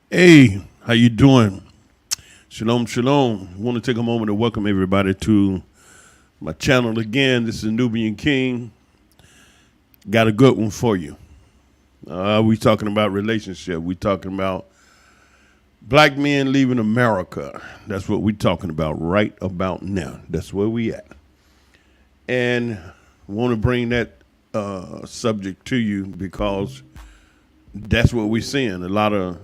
Hey, how you doing? Shalom, shalom. I want to take a moment to welcome everybody to my channel again. This is Nubian King. Got a good one for you. We talking about relationship. We talking about black men leaving America. That's what we talking about right about now. That's where we at. And I want to bring that subject to you because that's what we're seeing. A lot of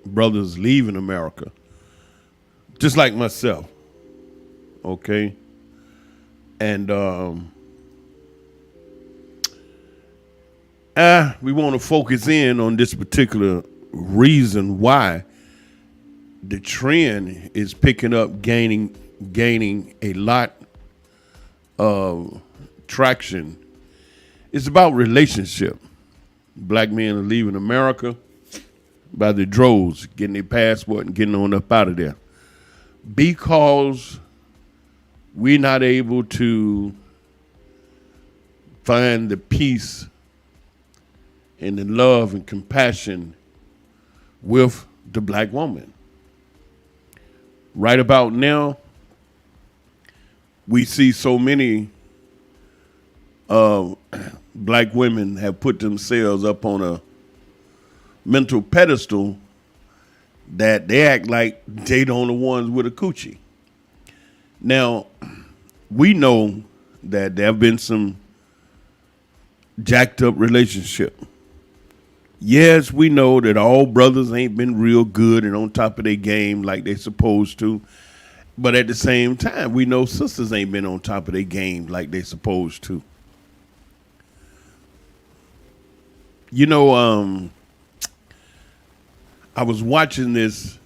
brothers leaving America, just like myself. Okay, and we want to focus in on this particular reason why the trend is picking up, gaining a lot of traction. It's about relationship. Black men are leaving America by the droves, getting their passport and getting on up out of there. Because we're not able to find the peace and the love and compassion with the black woman. Right about now, we see so many black women have put themselves up on a mental pedestal that they act like they the only ones with a coochie. Now, we know that there have been some jacked up relationship. Yes, we know that all brothers ain't been real good and on top of their game like they supposed to. But at the same time, we know sisters ain't been on top of their game like they supposed to. You know, I was watching this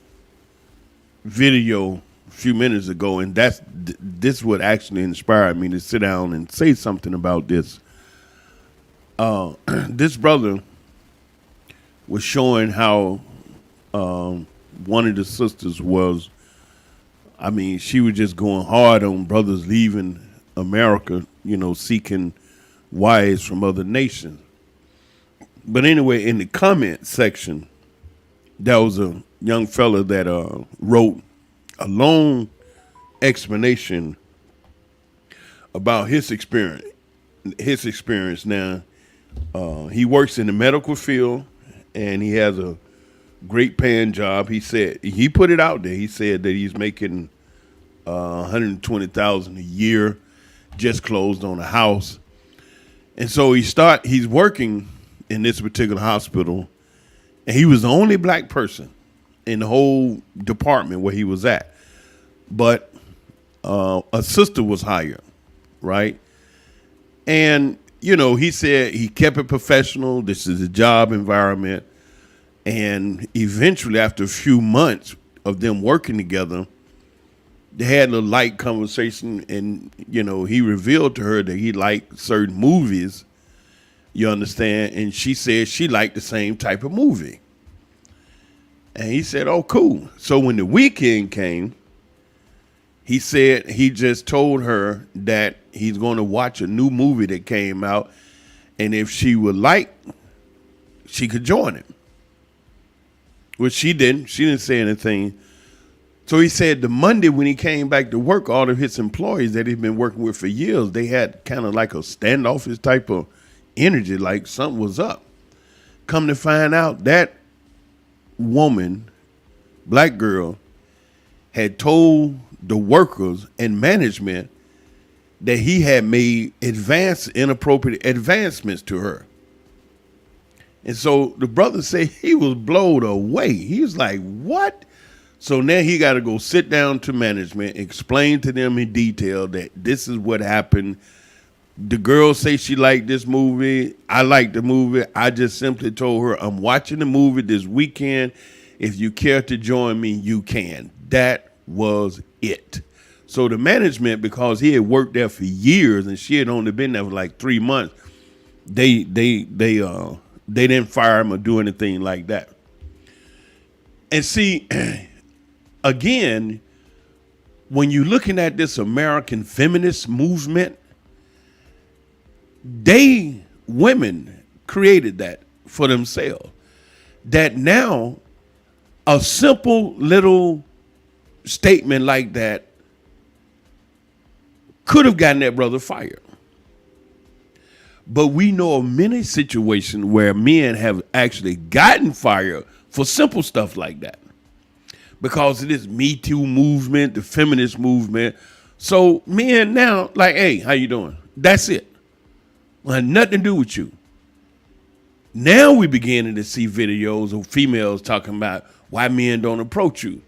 video a few minutes ago, and this what actually inspired me to sit down and say something about this. This brother was showing how one of the sisters was, I mean, she was just going hard on brothers leaving America, you know, seeking wives from other nations. But anyway, in the comment section, there was a young fella that wrote a long explanation about his experience. His experience now, he works in the medical field, and he has a great paying job. He said he put it out there. He said that he's making $120,000 a year, just closed on a house, and so he's working in this particular hospital. And he was the only black person in the whole department where he was at. But a sister was hired, right? And, you know, he said he kept it professional. This is a job environment. And eventually, after a few months of them working together, they had a light conversation. And, you know, he revealed to her that he liked certain movies. You understand? And she said she liked the same type of movie. And he said, oh, cool. So when the weekend came, he said he just told her that he's going to watch a new movie that came out. And if she would like, she could join him. Which she didn't. She didn't say anything. So he said the Monday when he came back to work, all of his employees that he'd been working with for years, they had kind of like a standoffish type of energy, like something was up. Come to find out, that woman, black girl, had told the workers and management that he had made inappropriate advancements to her. And so the brother said he was blown away. He was like, what? So now he got to go sit down to management, explain to them in detail that this is what happened. The girl say she liked this movie. I like the movie. I just simply told her I'm watching the movie this weekend. If you care to join me, you can. That was it. So the management, because he had worked there for years and she had only been there for like 3 months, they didn't fire him or do anything like that. And see, again, when you're looking at this American feminist movement, women created that for themselves. That now A simple little statement like that could have gotten that brother fired. But we know of many situations where men have actually gotten fired for simple stuff like that because of this Me Too movement, the feminist movement. So men now, like, hey, how you doing? That's it. It had nothing to do with you. Now we're beginning to see videos of females talking about why men don't approach you.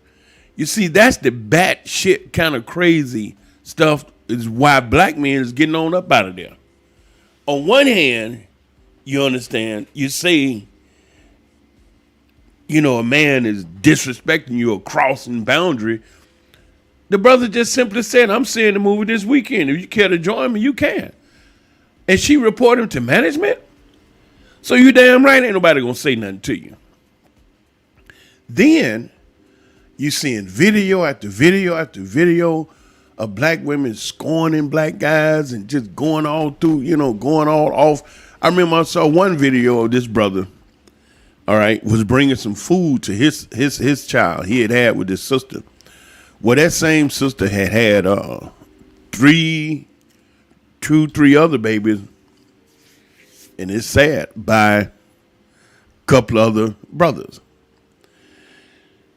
You see, that's the batshit kind of crazy stuff is why black men is getting on up out of there. On one hand, you understand, you say, a man is disrespecting you or crossing boundary. The brother just simply said, I'm seeing the movie this weekend. If you care to join me, you can. And she reported him to management? So you damn right ain't nobody gonna say nothing to you. Then you seeing video after video after video of black women scorning black guys and just going all through, going all off. I remember I saw one video of this brother, all right, was bringing some food to his child he had with his sister. Well, that same sister had three other babies, and it's sad, by a couple other brothers.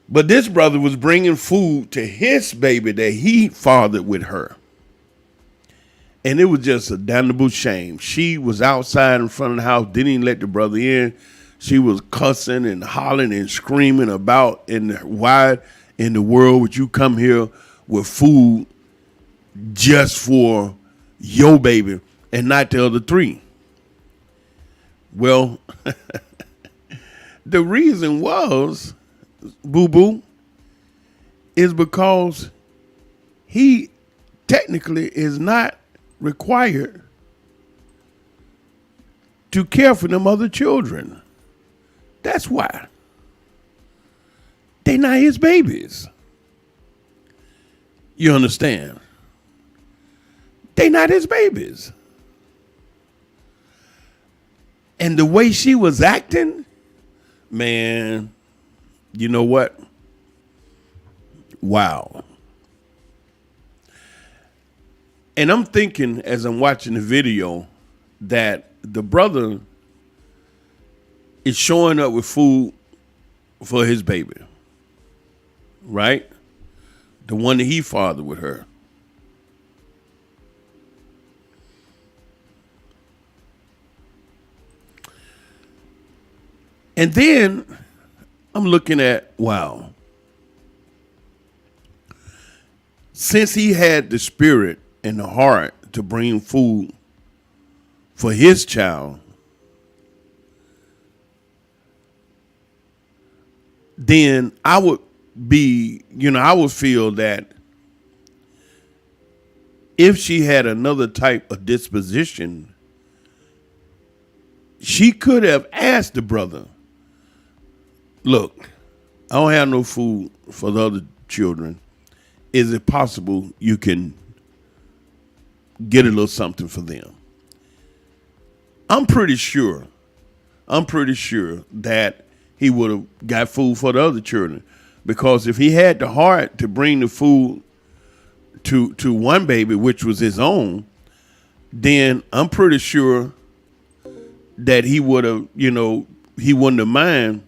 But this brother was bringing food to his baby that he fathered with her. And it was just a damnable shame. She was outside in front of the house, didn't even let the brother in. She was cussing and hollering and screaming about why in the world would you come here with food just for your baby and not the other three? Well, the reason was, boo-boo, is because he technically is not required to care for them other children. That's why. They're not his babies. You understand? They're not his babies. And the way she was acting, man, you know what? Wow. And I'm thinking as I'm watching the video that the brother is showing up with food for his baby, right? The one that he fathered with her. And then I'm looking at, wow. Since he had the spirit and the heart to bring food for his child, then I would I would feel that if she had another type of disposition, she could have asked the brother, look, I don't have no food for the other children. Is it possible you can get a little something for them? I'm pretty sure that he would have got food for the other children, because if he had the heart to bring the food to one baby, which was his own, then I'm pretty sure that he would have, he wouldn't have mind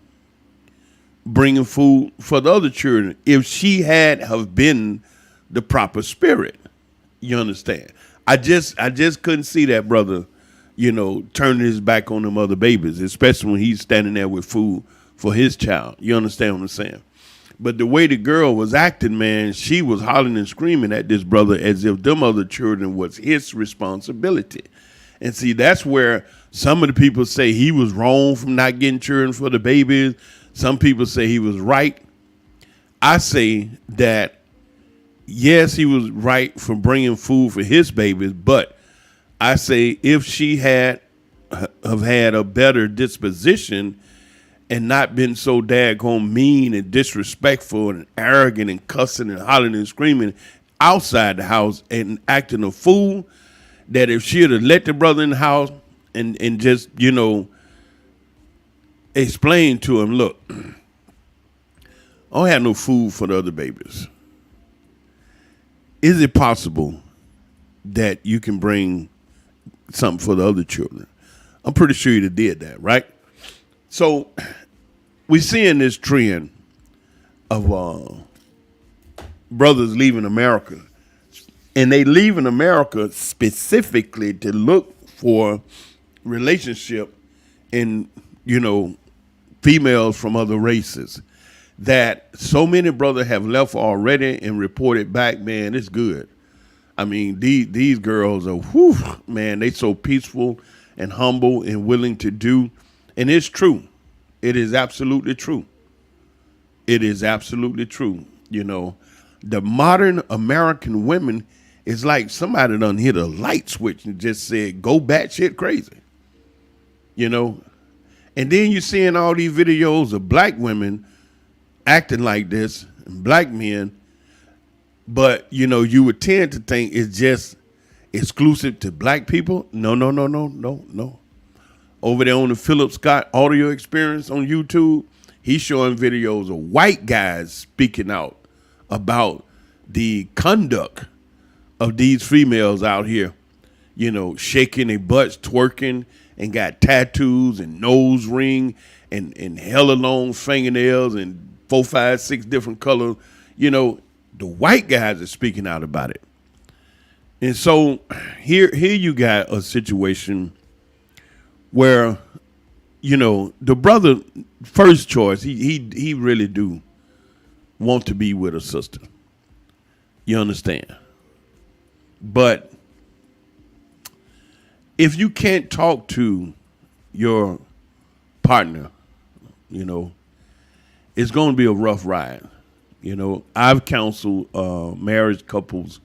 bringing food for the other children if she had have been the proper spirit. You understand? I just couldn't see that brother, turning his back on them other babies, especially when he's standing there with food for his child. You understand what I'm saying? But the way the girl was acting, man, she was hollering and screaming at this brother as if them other children was his responsibility. And see, that's where some of the people say he was wrong from not getting children for the babies. Some people say he was right. I say that, yes, he was right for bringing food for his babies, but I say if she had a better disposition and not been so daggone mean and disrespectful and arrogant and cussing and hollering and screaming outside the house and acting a fool, that if she had let the brother in the house and just, explain to him, look, I don't have no food for the other babies. Is it possible that you can bring something for the other children? I'm pretty sure you did that, right? So we're seeing this trend of brothers leaving America. And they leave in America specifically to look for relationship in, females from other races. That so many brothers have left already and reported back, man, it's good. I mean, these girls are, man, they so peaceful and humble and willing to do. And it's true. It is absolutely true. It is absolutely true. The modern American women is like somebody done hit a light switch and just said, go batshit crazy. And then you're seeing all these videos of black women acting like this, and black men, but you would tend to think it's just exclusive to black people. No. Over there on the Philip Scott audio experience on YouTube, he's showing videos of white guys speaking out about the conduct of these females out here, shaking their butts, twerking, and got tattoos and nose ring and hella long fingernails and 4, 5, 6 different colors. The white guys are speaking out about it. And so here you got a situation where, the brother first choice, he really do want to be with a sister. You understand? But if you can't talk to your partner, it's going to be a rough ride. I've counseled marriage couples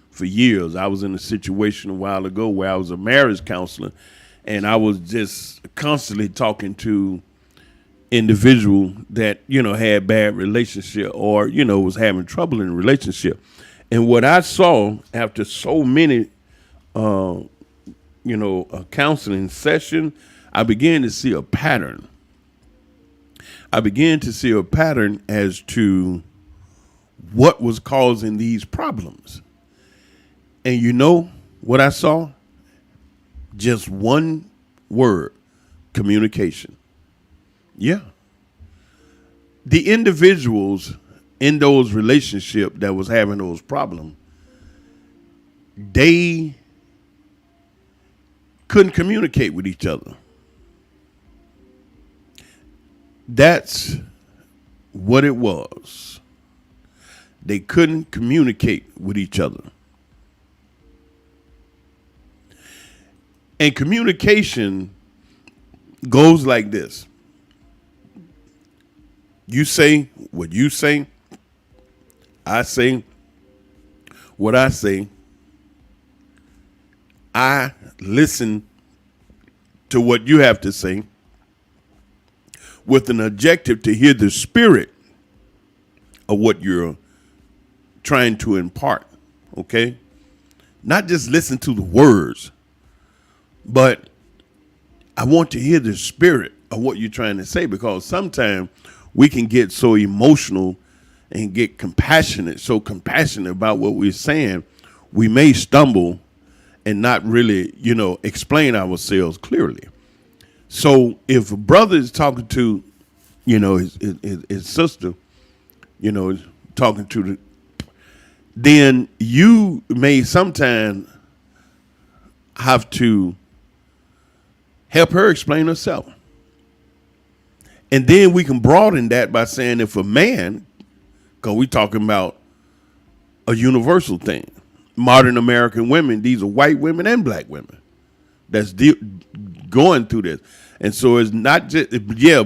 for years. I was in a situation a while ago where I was a marriage counselor, and I was just constantly talking to individual that, had bad relationship or, was having trouble in a relationship. And what I saw after so many, counseling session, I began to see a pattern. I began to see a pattern as to what was causing these problems. And you know what I saw? Just one word: communication. Yeah. The individuals in those relationships that was having those problems, they couldn't communicate with each other. That's what it was. They couldn't communicate with each other. And communication goes like this. You say what you say. I say what I say. I listen to what you have to say with an objective to hear the spirit of what you're trying to impart, okay? Not just listen to the words, but I want to hear the spirit of what you're trying to say, because sometimes we can get so emotional and get so compassionate about what we're saying, we may stumble and not really, explain ourselves clearly. So if a brother is talking to, his sister, talking to then you may sometimes have to help her explain herself. And then we can broaden that by saying if a man, because we're talking about a universal thing, modern American women, these are white women and black women that's going through this. And so it's not just,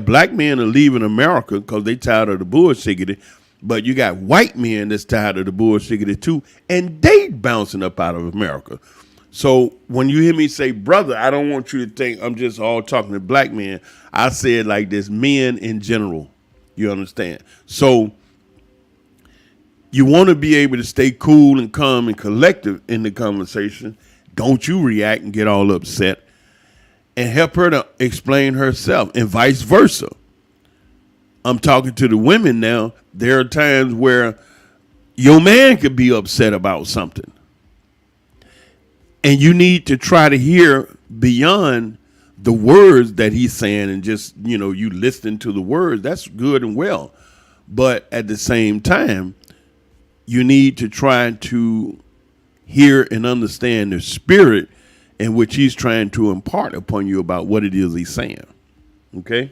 black men are leaving America because they tired of the bullshit, but you got white men that's tired of the bullshit too, and they bouncing up out of America. So when you hear me say, brother, I don't want you to think I'm just all talking to black men. I say it like this: men in general. You understand? So you want to be able to stay cool and calm and collective in the conversation. Don't you react and get all upset, and help her to explain herself, and vice versa. I'm talking to the women now. There are times where your man could be upset about something, and you need to try to hear beyond the words that he's saying, and just, you listen to the words. That's good and well. But at the same time, you need to try to hear and understand the spirit in which he's trying to impart upon you about what it is he's saying. Okay?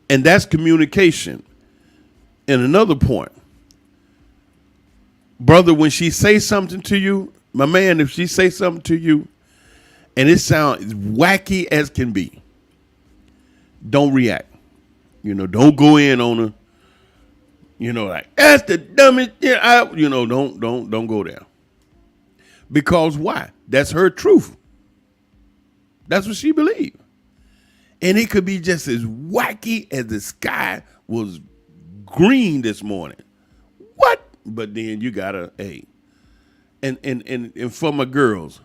And that's communication. And another point, brother, when she say something to you, my man, if she say something to you and it sounds as wacky as can be, don't react. Don't go in on her. Like, that's the dumbest thing. Don't go there. Because why? That's her truth. That's what she believed. And it could be just as wacky as the sky was green this morning. What? But then you gotta, hey. And for my girls,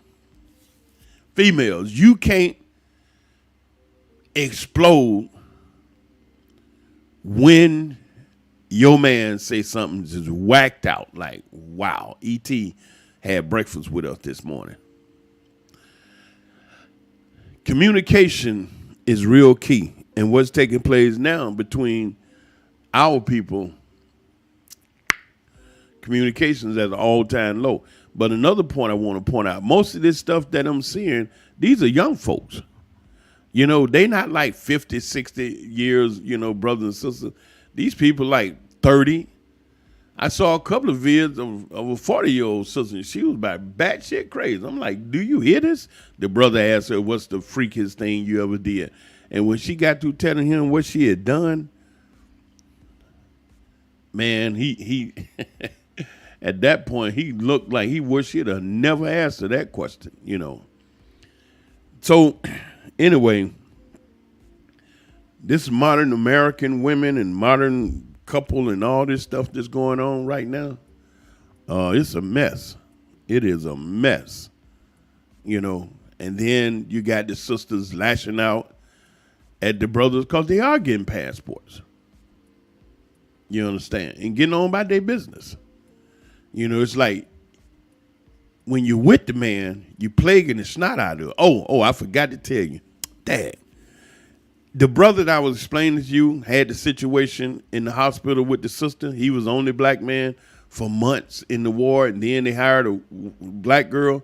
females, you can't explode when your man say something just whacked out. Like, wow, E.T. had breakfast with us this morning. Communication is real key. And what's taking place now between our people, communications at an all-time low. But another point I want to point out, most of this stuff that I'm seeing, these are young folks. They not like 50, 60 years, brothers and sisters. These people like 30. I saw a couple of videos of a 40-year-old sister. She was about batshit crazy. I'm like, do you hear this? The brother asked her, what's the freakiest thing you ever did? And when she got through telling him what she had done, man, he at that point, he looked like he wished he'd have never asked her that question, So, anyway, this modern American women and modern couple and all this stuff that's going on right now, it's a mess. It is a mess, And then you got the sisters lashing out at the brothers because they are getting passports. You understand? And getting on about their business. It's like when you're with the man, you plaguing the snot out of it. Oh, I forgot to tell you. Dad. The brother that I was explaining to you had the situation in the hospital with the sister. He was the only black man for months in the war, and then they hired a black girl.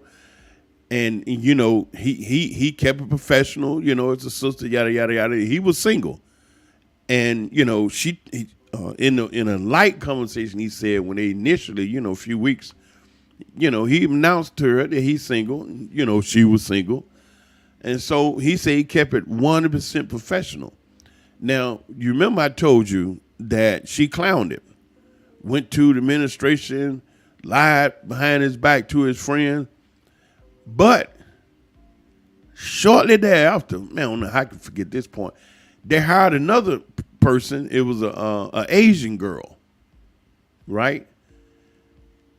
And he kept it professional. It's a sister, yada yada yada. He was single, and she in a light conversation he said when they initially a few weeks, he announced to her that he's single. She was single, and so he said he kept it 100% professional. Now you remember I told you that she clowned him, went to the administration, lied behind his back to his friends. But shortly thereafter, man, I don't know how I can forget this point. They hired another person. It was a Asian girl, right?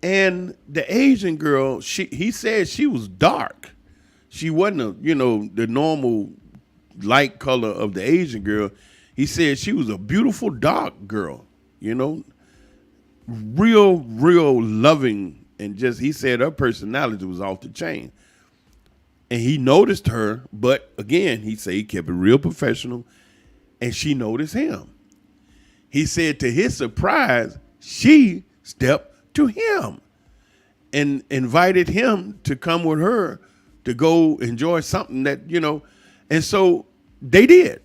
And the Asian girl, he said she was dark. She wasn't the normal light color of the Asian girl. He said she was a beautiful dark girl, real loving. And just, he said her personality was off the chain. And he noticed her, but again, he said he kept it real professional, and she noticed him. He said to his surprise, she stepped to him and invited him to come with her to go enjoy something that, and so they did.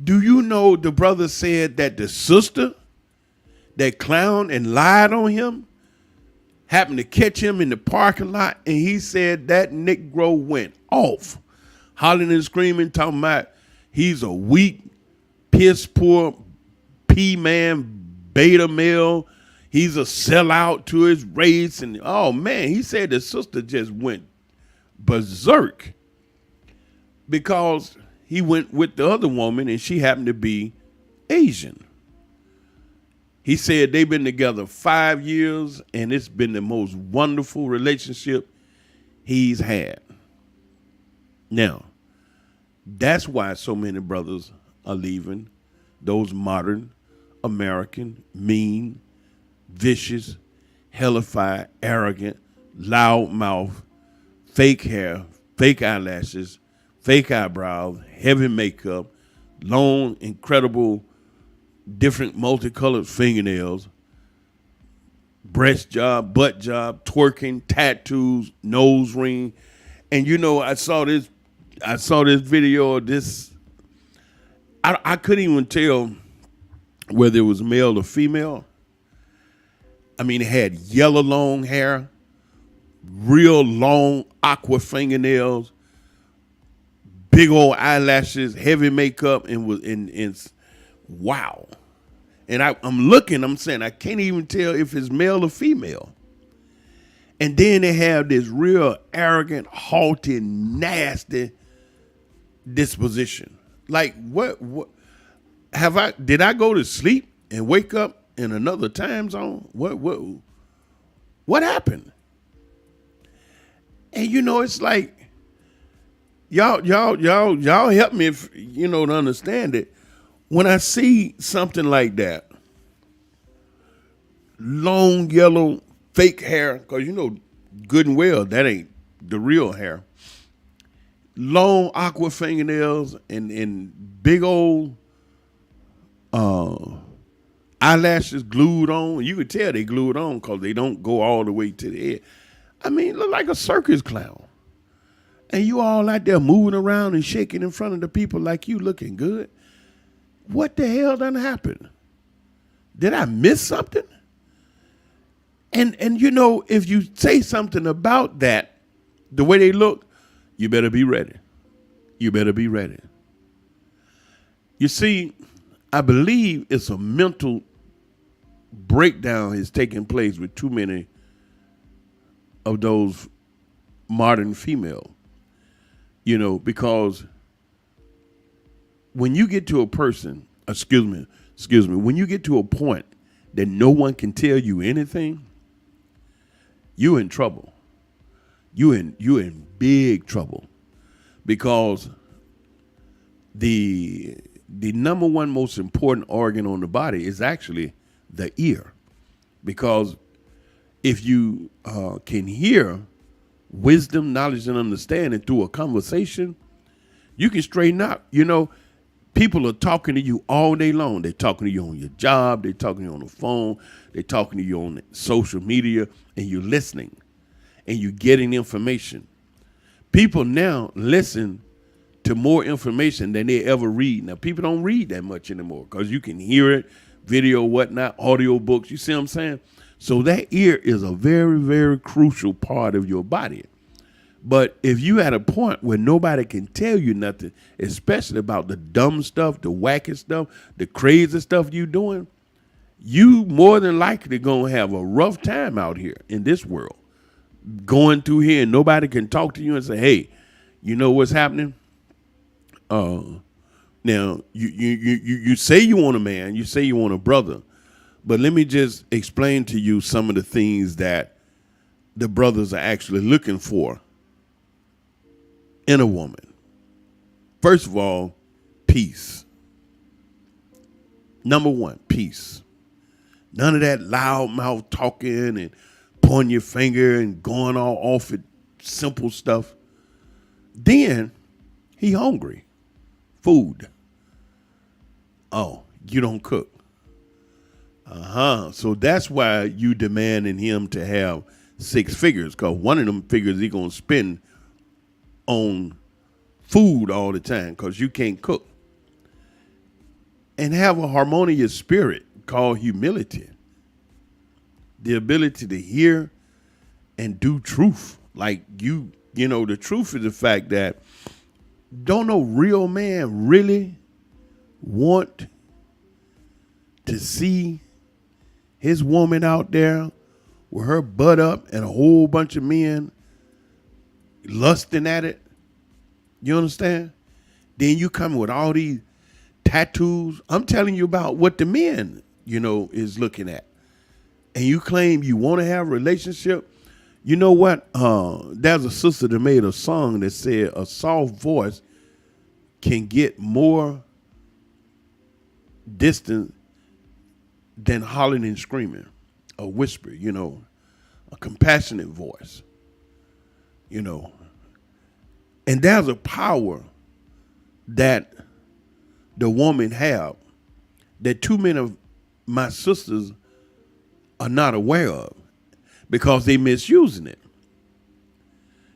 Do you know the brother said that the sister that clowned and lied on him happened to catch him in the parking lot, and he said that Negro went off, hollering and screaming, talking about he's a weak, piss poor, P-man, beta male. He's a sellout to his race. And, oh, man, he said the sister just went berserk because he went with the other woman, and she happened to be Asian. He said they've been together 5 years, and it's been the most wonderful relationship he's had. Now, that's why so many brothers are leaving those modern American, mean, vicious, hellified, arrogant, loudmouth, fake hair, fake eyelashes, fake eyebrows, heavy makeup, long, incredible, different multicolored fingernails, breast job, butt job, twerking, tattoos, nose ring. And I saw this video of this. I couldn't even tell whether it was male or female. I mean, it had yellow long hair, real long aqua fingernails, big old eyelashes, heavy makeup, and wow. And I'm looking, I'm saying, I can't even tell if it's male or female. And then they have this real arrogant, haughty, nasty disposition. Like, what did I go to sleep and wake up in another time zone? What happened? And it's like, y'all help me if, to understand it. When I see something like that, long yellow fake hair, because good and well that ain't the real hair. Long aqua fingernails and big old eyelashes glued on. You could tell they glued on because they don't go all the way to the head. I mean, look like a circus clown. And you all out there moving around and shaking in front of the people like you looking good. What the hell done happened? Did I miss something? And if you say something about that, the way they look, you better be ready. You better be ready. You see, I believe it's a mental breakdown is taking place with too many of those modern female, because when you get to a person, excuse me, when you get to a point that no one can tell you anything, you in trouble. You in big trouble, because the number one most important organ on the body is actually the ear, because if you can hear wisdom, knowledge, and understanding through a conversation, you can straighten out. People are talking to you all day long. They're talking to you on your job. They're talking to you on the phone. They're talking to you on social media, and you're listening, and you're getting information. People now listen to more information than they ever read. Now, people don't read that much anymore because you can hear it, video, whatnot, audio books. You see what I'm saying? So that ear is a very, very crucial part of your body. But if you at a point where nobody can tell you nothing, especially about the dumb stuff, the wacky stuff, the crazy stuff you doing, you more than likely going to have a rough time out here in this world. Going through here and nobody can talk to you and say, hey, you know what's happening? Now, you say you want a man, you say you want a brother, but let me just explain to you some of the things that the brothers are actually looking for in a woman. First of all, peace. Number one, peace. None of that loud mouth talking and pointing your finger and going all off at simple stuff. Then he hungry. Food. Oh, you don't cook. So that's why you demanding him to have 6 figures, because one of them figures he gonna spend on food all the time because you can't cook. And have a harmonious spirit called humility. The ability to hear and do truth. Like the truth is the fact that don't no real man really want to see his woman out there with her butt up and a whole bunch of men lusting at it. You understand? Then you come with all these tattoos. I'm telling you about what the men, is looking at. And you claim you want to have a relationship. You know what? There's a sister that made a song that said a soft voice can get more distant than hollering and screaming, a whisper, a compassionate voice, you know. And there's a power that the woman have that too many of my sisters are not aware of because they misusing it.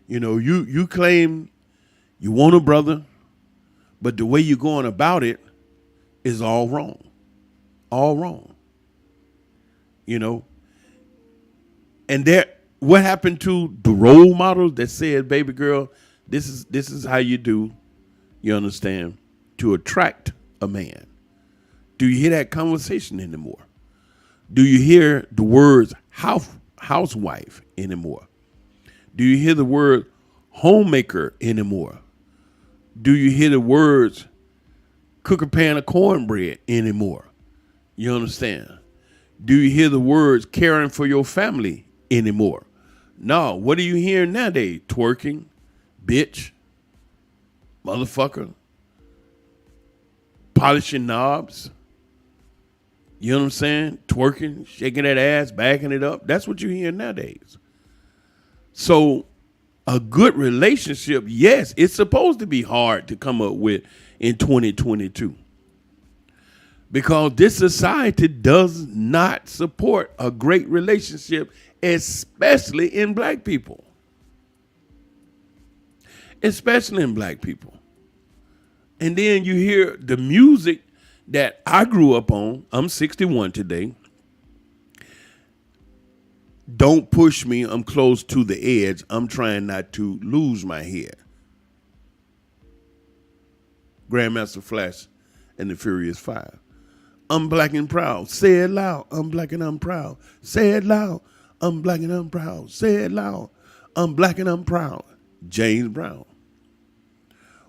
You claim you want a brother, but the way you're going about it is all wrong. All wrong. And what happened to the role models that said, baby girl, this is how you do, you understand, to attract a man? Do you hear that conversation anymore? Do you hear the words housewife anymore? Do you hear the word homemaker anymore? Do you hear the words cook a pan of cornbread anymore? You understand? Do you hear the words caring for your family anymore? No. What are you hearing nowadays? Twerking, bitch, motherfucker, polishing knobs. You know what I'm saying? Twerking, shaking that ass, backing it up. That's what you hear nowadays. So a good relationship, yes, it's supposed to be hard to come up with in 2022. Because this society does not support a great relationship, especially in black people. Especially in black people. And then you hear the music that I grew up on. I'm 61 today. Don't push me. I'm close to the edge. I'm trying not to lose my head. Grandmaster Flash and the Furious Five. I'm black and proud. Say it loud. I'm black and I'm proud. Say it loud. I'm black and I'm proud. Say it loud. I'm black and I'm proud. James Brown.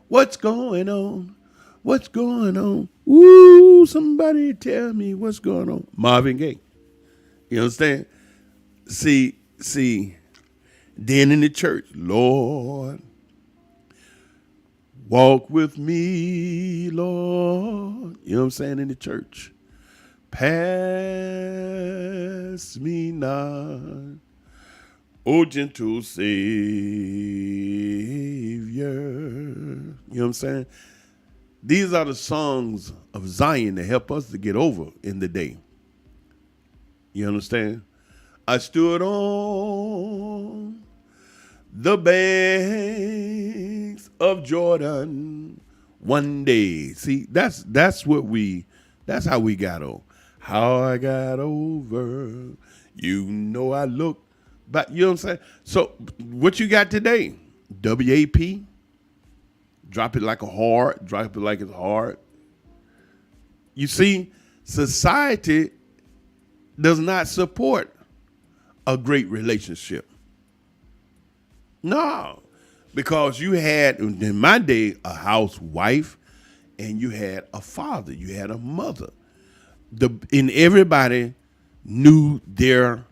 What's going on? What's going on? Woo, somebody tell me what's going on. Marvin Gaye. You understand? See, then in the church, Lord, walk with me, Lord. You know what I'm saying? In the church. Pass me not, O gentle Savior. You know what I'm saying? These are the songs of Zion that help us to get over in the day. You understand? I stood on the banks of Jordan one day. See, that's how we got on. How I got over. I look back. You know what I'm saying? So what you got today? WAP. Drop it like a hard. Drop it like it's hard. You see, society does not support a great relationship. No, because you had, in my day, a housewife and you had a father, you had a mother. And everybody knew their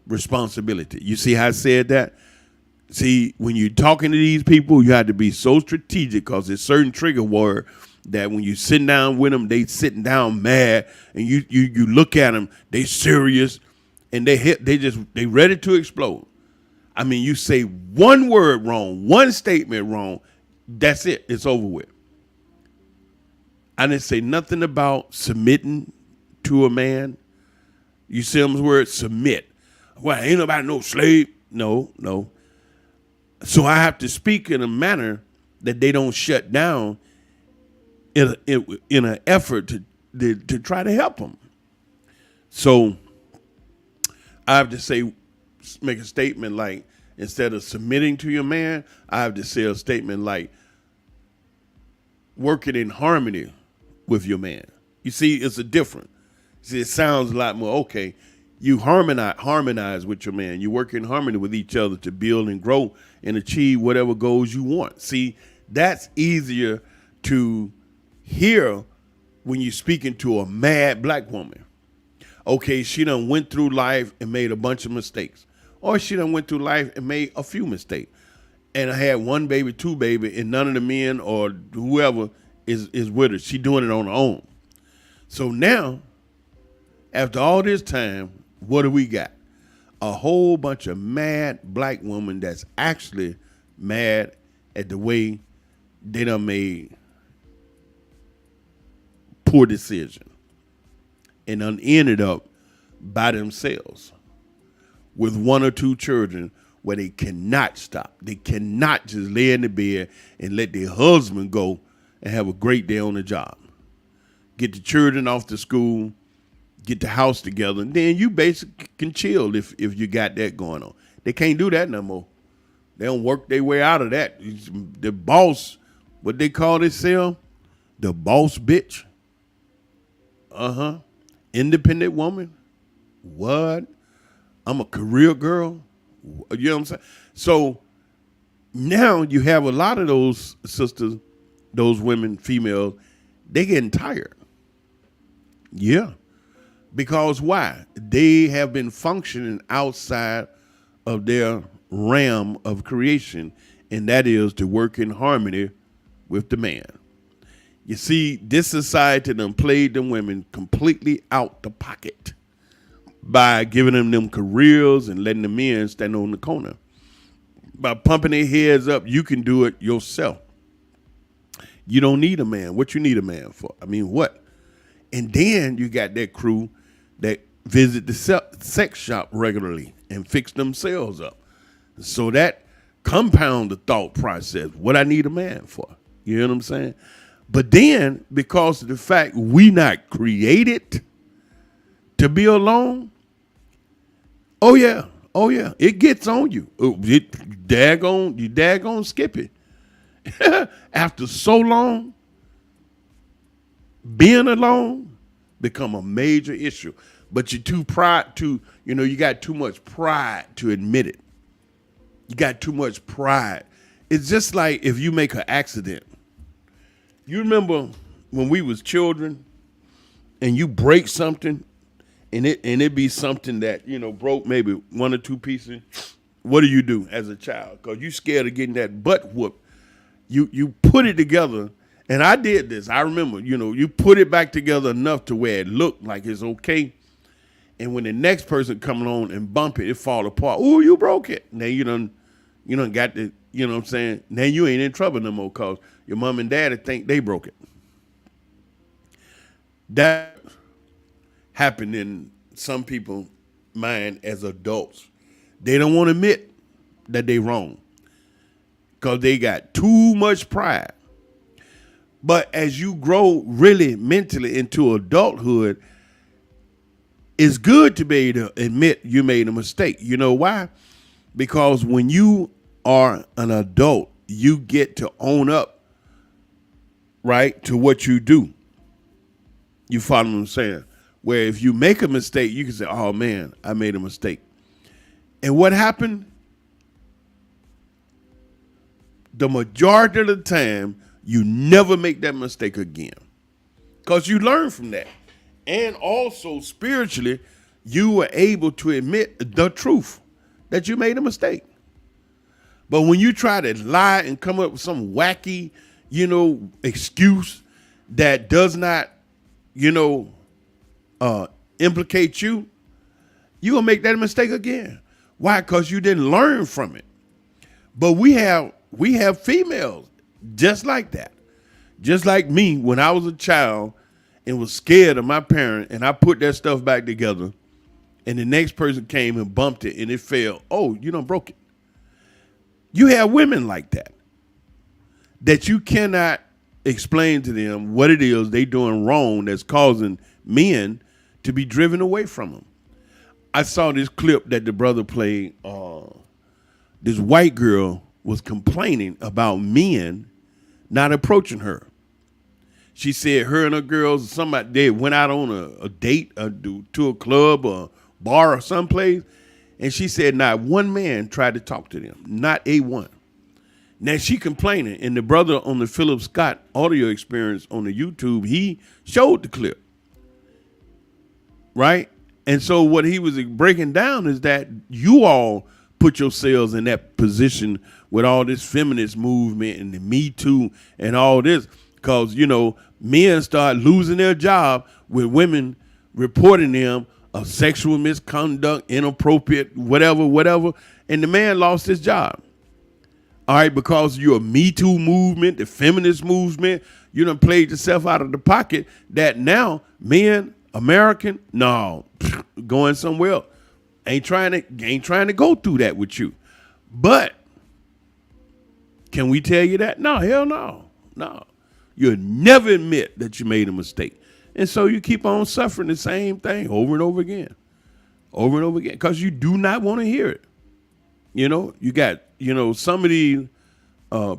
responsibility. You see how I said that? See, when you're talking to these people, you have to be so strategic because there's certain trigger word that when you sit down with them, they sitting down mad, and you look at them, they serious, and they ready to explode. I mean, you say one word wrong, one statement wrong, that's it. It's over with. I didn't say nothing about submitting to a man. You see him word submit. Well, ain't nobody no slave. No. So I have to speak in a manner that they don't shut down in an effort to try to help them. So I have to make a statement like, instead of submitting to your man, I have to say a statement like working in harmony with your man. You see, it's a different. See, it sounds a lot more, okay, you harmonize with your man. You work in harmony with each other to build and grow and achieve whatever goals you want. See, that's easier to hear when you're speaking to a mad black woman. Okay, she done went through life and made a bunch of mistakes. Or she done went through life and made a few mistakes. And I had one baby, two baby, and none of the men or whoever is with her. She doing it on her own. So now, after all this time, what do we got? A whole bunch of mad black women that's actually mad at the way they done made poor decision and done ended up by themselves with one or two children where they cannot stop. They cannot just lay in the bed and let their husband go and have a great day on the job. Get the children off to school, get the house together, and then you basically can chill if you got that going on. They can't do that no more. They don't work their way out of that. The boss, what they call themselves, the boss bitch. Independent woman. What? I'm a career girl. You know what I'm saying? So now you have a lot of those sisters, those women, females, they getting tired. Yeah. Because why? They have been functioning outside of their realm of creation, and that is to work in harmony with the man. You see, this society done played them women completely out the pocket by giving them careers and letting the men stand on the corner. By pumping their heads up, you can do it yourself. You don't need a man. What you need a man for? I mean, what? And then you got that crew that visit the sex shop regularly and fix themselves up. So that compound the thought process. What I need a man for? You know what I'm saying? But then, because of the fact we not created to be alone, oh yeah, it gets on you. You daggone skip it. After so long, being alone become a major issue. But you're too you got too much pride to admit it. You got too much pride. It's just like if you make an accident. You remember when we was children and you break something and it be something that, broke maybe one or two pieces. What do you do as a child? Because you scared of getting that butt whooped. You put it together, and I did this. I remember, you put it back together enough to where it looked like it's okay. And when the next person come along and bump it, it fall apart. Ooh, you broke it. Now you done got the, you know what I'm saying? Now you ain't in trouble no more because your mom and daddy think they broke it. That happened in some people's mind as adults. They don't want to admit that they wrong because they got too much pride. But as you grow really mentally into adulthood, it's good to be able to admit you made a mistake. You know why? Because when you are an adult, you get to own up, right, to what you do. You follow what I'm saying? Where if you make a mistake, you can say, oh, man, I made a mistake. And what happened? The majority of the time, you never make that mistake again because you learn from that. And also spiritually, you were able to admit the truth that you made a mistake. But when you try to lie and come up with some wacky, excuse that does not, implicate you, you're going to make that mistake again. Why? Because you didn't learn from it. But we have females just like that. Just like me when I was a child and was scared of my parent and I put that stuff back together and the next person came and bumped it and it fell. Oh, you done broke it. You have women like that you cannot explain to them what it is they doing wrong that's causing men to be driven away from them. I saw this clip that the brother played. This white girl was complaining about men not approaching her. She said her and her girls, somebody, they went out on a date to a club or bar or someplace, and she said not one man tried to talk to them, not a one. Now she complaining, and the brother on the Philip Scott audio experience on the YouTube, he showed the clip, right? And so what he was breaking down is that you all put yourselves in that position with all this feminist movement and the Me Too and all this, because men start losing their job with women reporting them of sexual misconduct, inappropriate, whatever, and the man lost his job. All right, because you're a Me Too movement, the feminist movement, you done played yourself out of the pocket that now men, American, no, going somewhere else. Ain't trying to go through that with you. But can we tell you that? No, hell no. No. You'll never admit that you made a mistake. And so you keep on suffering the same thing over and over again. Over and over again. Because you do not want to hear it. You got, some of these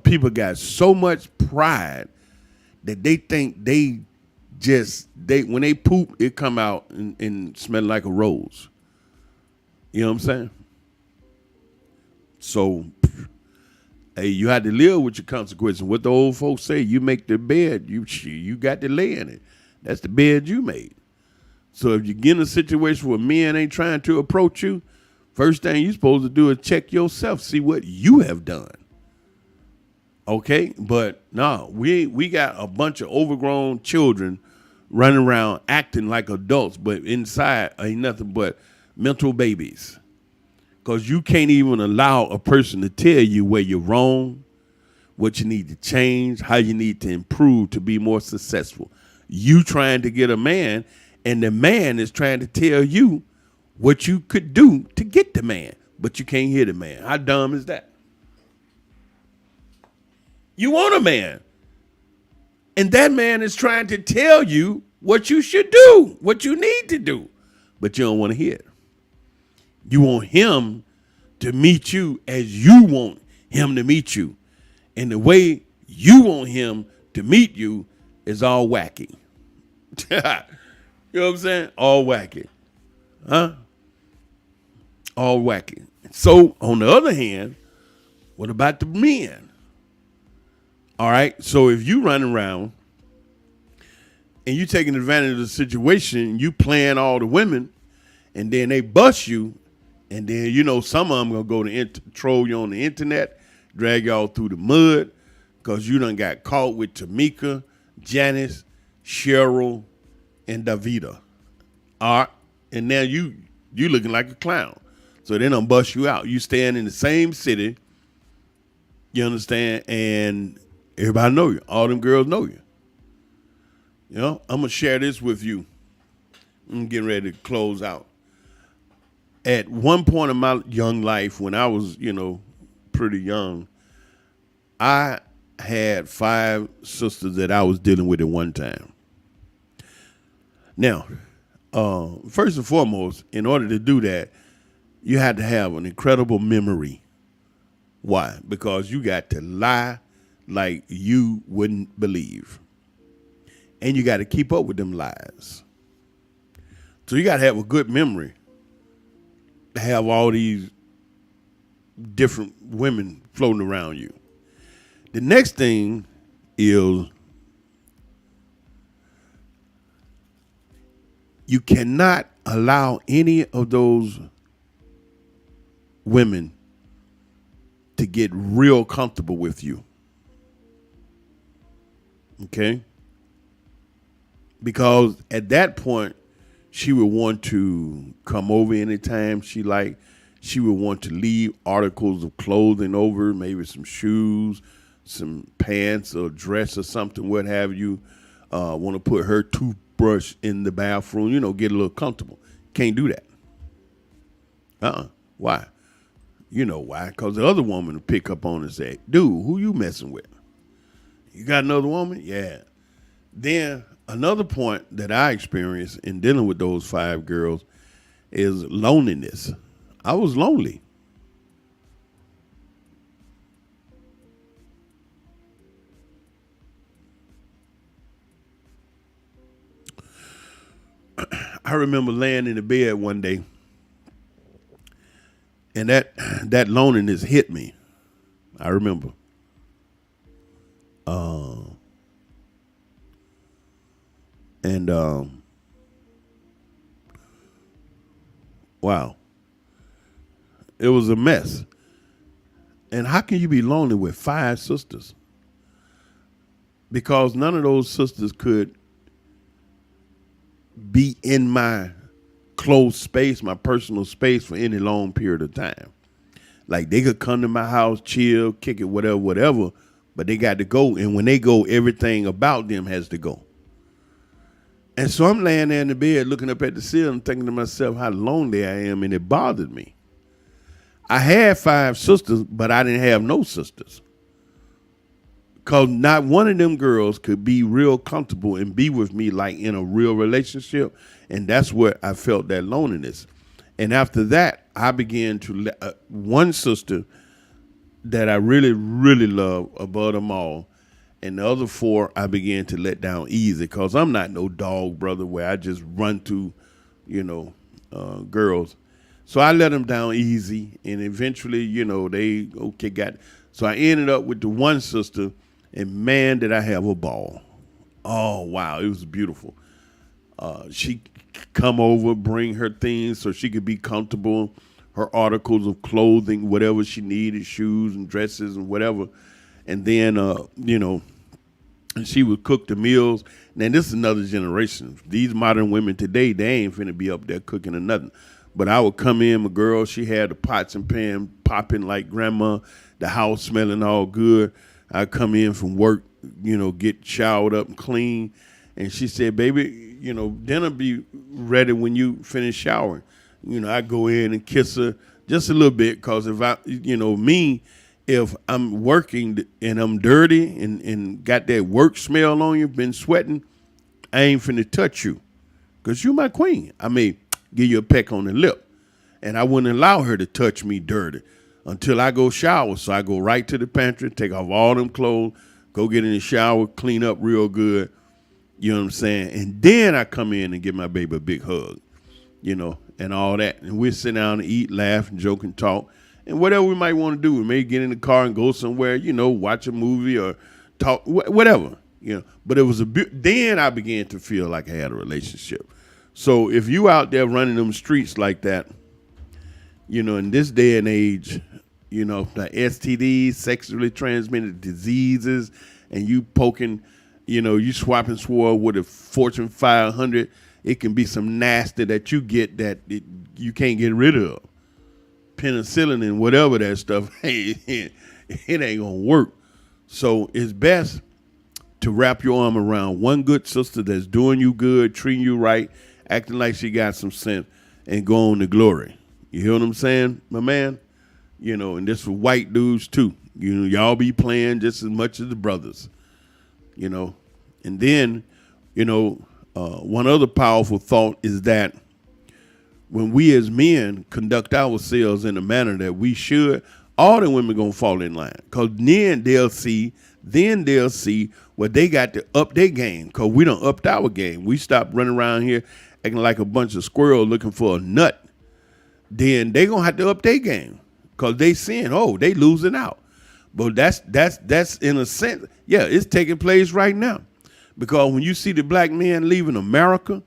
people got so much pride that they think when they poop, it come out and smell like a rose. You know what I'm saying? So, hey, you had to live with your consequences. What the old folks say, you make the bed, you got to lay in it. That's the bed you made. So if you get in a situation where men ain't trying to approach you, first thing you're supposed to do is check yourself, see what you have done. Okay? But no, we got a bunch of overgrown children running around acting like adults, but inside ain't nothing but mental babies. Because you can't even allow a person to tell you where you're wrong, what you need to change, how you need to improve to be more successful. You trying to get a man, and the man is trying to tell you what you could do to get the man, but you can't hear the man. How dumb is that? You want a man, and that man is trying to tell you what you should do, what you need to do, but you don't want to hear it. You want him to meet you as you want him to meet you. And the way you want him to meet you is all wacky. You know what I'm saying? All wacky. Huh? All wacky. So, on the other hand, what about the men? All right? So, if you run around and you taking advantage of the situation, you playing all the women, and then they bust you, and then, some of them going to go to troll you on the internet, drag y'all through the mud, because you done got caught with Tamika, Janice, Cheryl, and Davida. All right? And now you looking like a clown. So they done bust you out. You staying in the same city, you understand, and everybody know you. All them girls know you. I'm going to share this with you. I'm getting ready to close out. At one point in my young life, when I was, pretty young, I had 5 sisters that I was dealing with at one time. Now, first and foremost, in order to do that, you had to have an incredible memory. Why? Because you got to lie like you wouldn't believe. And you got to keep up with them lies. So you got to have a good memory. Have all these different women floating around you. The next thing is you cannot allow any of those women to get real comfortable with you. Okay? Because at that point, she would want to come over anytime she liked. She would want to leave articles of clothing over, maybe some shoes, some pants or dress or something, what have you. Want to put her toothbrush in the bathroom, get a little comfortable. Can't do that. Why? You know why? Because the other woman will pick up on and say, dude, who you messing with? You got another woman? Yeah. Then another point that I experienced in dealing with those 5 girls is loneliness. I was lonely. I remember laying in the bed one day, and that loneliness hit me. I remember. Wow. It was a mess. And how can you be lonely with 5 sisters? because none of those sisters could be in my closed space, my personal space for any long period of time. Like they could come to my house, chill, kick it, whatever, but they got to go. And when they go, everything about them has to go. And so I'm laying there in the bed looking up at the ceiling thinking to myself how lonely I am, and it bothered me. I had 5 sisters, but I didn't have no sisters. Because not one of them girls could be real comfortable and be with me like in a real relationship. And that's where I felt that loneliness. And after that, I began to one sister that I really, really love above them all. And the other 4, I began to let down easy because I'm not no dog brother where I just run to, girls. So I let them down easy. And eventually, they got. So I ended up with the one sister. And man, did I have a ball. Oh, wow. It was beautiful. She come over, bring her things so she could be comfortable, her articles of clothing, whatever she needed, shoes and dresses and whatever. And then, and she would cook the meals. Now, this is another generation. These modern women today, they ain't finna be up there cooking or nothing. But I would come in, my girl, she had the pots and pans popping like grandma, the house smelling all good. I come in from work, get showered up and clean. And she said, baby, dinner be ready when you finish showering. I go in and kiss her just a little bit because if if I'm working and I'm dirty and got that work smell on you, been sweating, I ain't finna touch you because you my queen. I may give you a peck on the lip. And I wouldn't allow her to touch me dirty until I go shower. So I go right to the pantry, take off all them clothes, go get in the shower, clean up real good, you know what I'm saying? And then I come in and give my baby a big hug, and all that. And we sit down and eat, laugh, and joke and talk. And whatever we might want to do, we may get in the car and go somewhere, watch a movie or talk, whatever, But it was then I began to feel like I had a relationship. So if you out there running them streets like that, in this day and age, the STDs, sexually transmitted diseases, and you poking, you swapping sword with a Fortune 500, it can be some nasty that you get that you can't get rid of. Penicillin and whatever that stuff, it ain't gonna work. So it's best to wrap your arm around one good sister that's doing you good, treating you right, acting like she got some sense, and go on to glory. You hear what I'm saying, my man? And this for white dudes too. Y'all be playing just as much as the brothers. And then, one other powerful thought is that when we as men conduct ourselves in a manner that we should, all the women gonna fall in line. Cause then they'll see what they got to up their game. Cause we done upped our game. We stopped running around here acting like a bunch of squirrels looking for a nut. Then they gonna have to up their game because they seeing, they losing out. But that's in a sense, yeah, it's taking place right now. Because when you see the black men leaving America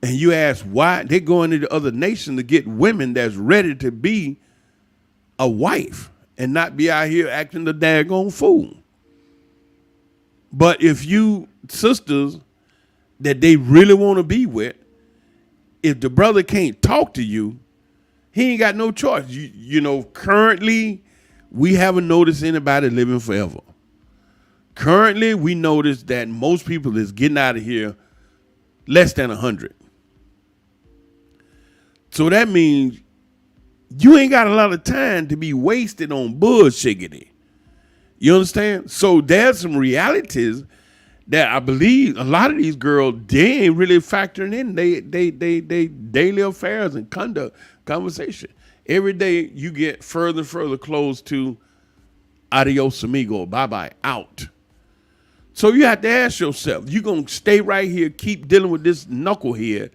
and you ask why, they going into other nations to get women that's ready to be a wife and not be out here acting the daggone fool. But if you sisters that they really want to be with, if the brother can't talk to you, he ain't got no choice. Currently, we haven't noticed anybody living forever. Currently, we notice that most people is getting out of here less than 100. So that means you ain't got a lot of time to be wasted on bullshiggity. You understand? So there's some realities that I believe a lot of these girls, they ain't really factoring in they daily affairs and conversation. Every day you get further and further close to adios amigo, bye-bye, out. So you have to ask yourself, you going to stay right here, keep dealing with this knucklehead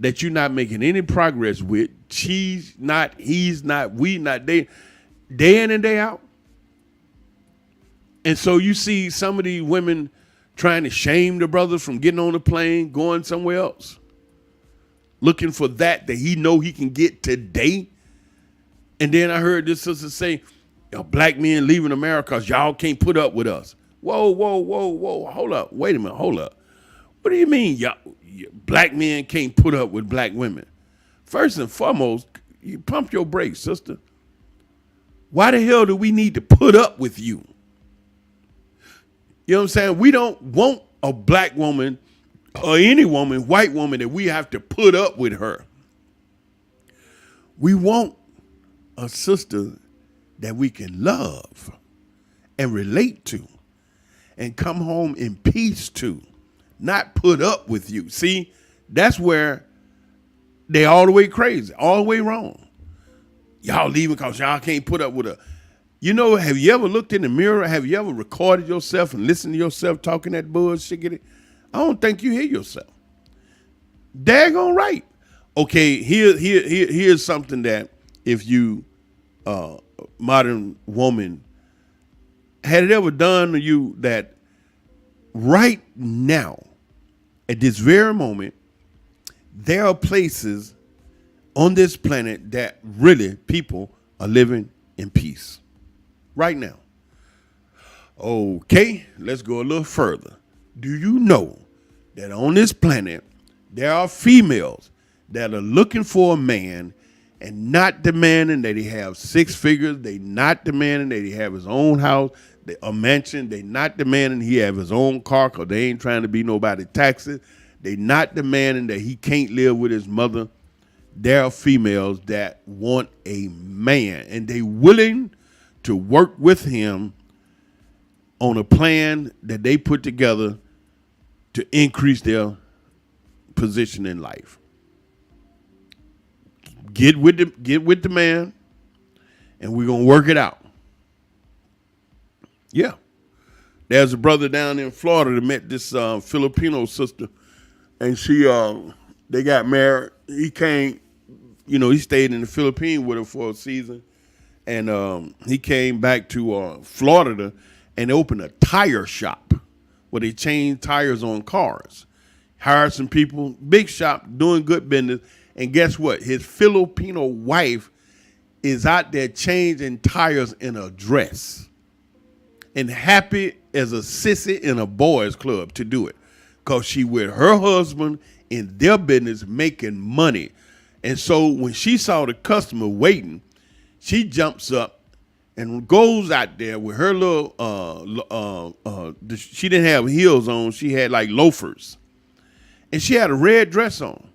that you're not making any progress with. She's not, he's not, we not, day in and day out. And so you see some of these women trying to shame the brother from getting on the plane, going somewhere else, looking for that he know he can get today. And then I heard this sister say, black men leaving America because y'all can't put up with us. Whoa, whoa, whoa, whoa. Hold up. Wait a minute. Hold up. What do you mean black men can't put up with black women? First and foremost, you pump your brakes, sister. Why the hell do we need to put up with you? You know what I'm saying? We don't want a black woman or any woman, white woman, that we have to put up with her. We want a sister that we can love and relate to and come home in peace to, not put up with you. See, that's where they all the way crazy, all the way wrong. Y'all leaving because y'all can't put up with her. You know, have you ever looked in the mirror? Have you ever recorded yourself and listened to yourself talking that bullshit? I don't think you hear yourself. Daggone right. Okay, here's something that if you, modern woman, had it ever done to you that right now, at this very moment, there are places on this planet that really people are living in peace. Right now. Okay, let's go a little further. Do you know that on this planet, there are females that are looking for a man and not demanding that he have six figures? They not demanding that he have his own house, a mansion. They not demanding he have his own car because they ain't trying to be nobody taxes. They not demanding that he can't live with his mother. There are females that want a man, and they willing to work with him on a plan that they put together to increase their position in life. Get with the man, and we're gonna work it out. Yeah, there's a brother down in Florida that met this Filipino sister, and they got married. He came, he stayed in the Philippines with her for a season, and he came back to Florida and opened a tire shop where they change tires on cars. Hired some people, big shop, doing good business. And guess what? His Filipino wife is out there changing tires in a dress and happy as a sissy in a boys club to do it because she with her husband in their business making money. And so when she saw the customer waiting, she jumps up and goes out there with her little, she didn't have heels on. She had like loafers. And she had a red dress on.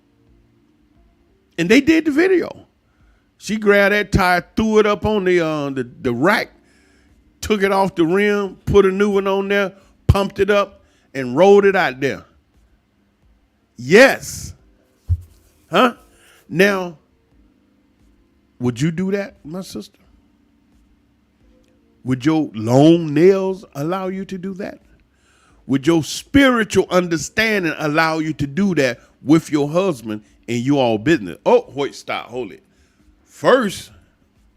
And they did the video. She grabbed that tire, threw it up on the rack, took it off the rim, put a new one on there, pumped it up, and rolled it out there. Yes. Huh? Now, would you do that, my sister? Would your long nails allow you to do that? Would your spiritual understanding allow you to do that with your husband in your all business? Oh, wait, stop, hold it. First,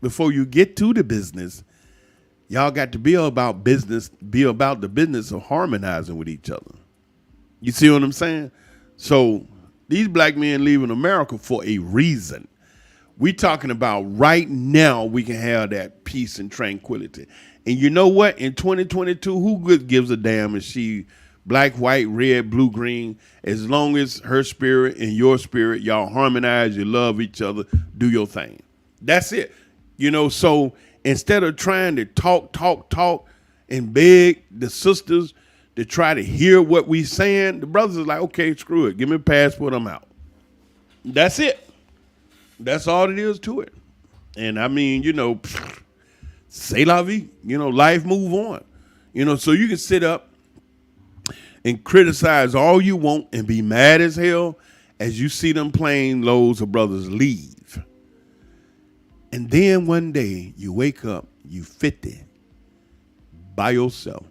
before you get to the business, y'all got to be about the business of harmonizing with each other. You see what I'm saying? So these black men leaving America for a reason. We talking about right now we can have that peace and tranquility. And you know what? In 2022, who good gives a damn if she black, white, red, blue, green? As long as her spirit and your spirit, y'all harmonize, you love each other, do your thing. That's it. So instead of trying to talk and beg the sisters to try to hear what we saying, the brothers are like, okay, screw it. Give me a passport, I'm out. That's it. That's all it is to it. And I mean, c'est la vie, life move on. So you can sit up and criticize all you want and be mad as hell as you see them plane loads of brothers leave. And then one day you wake up, you 50 by yourself,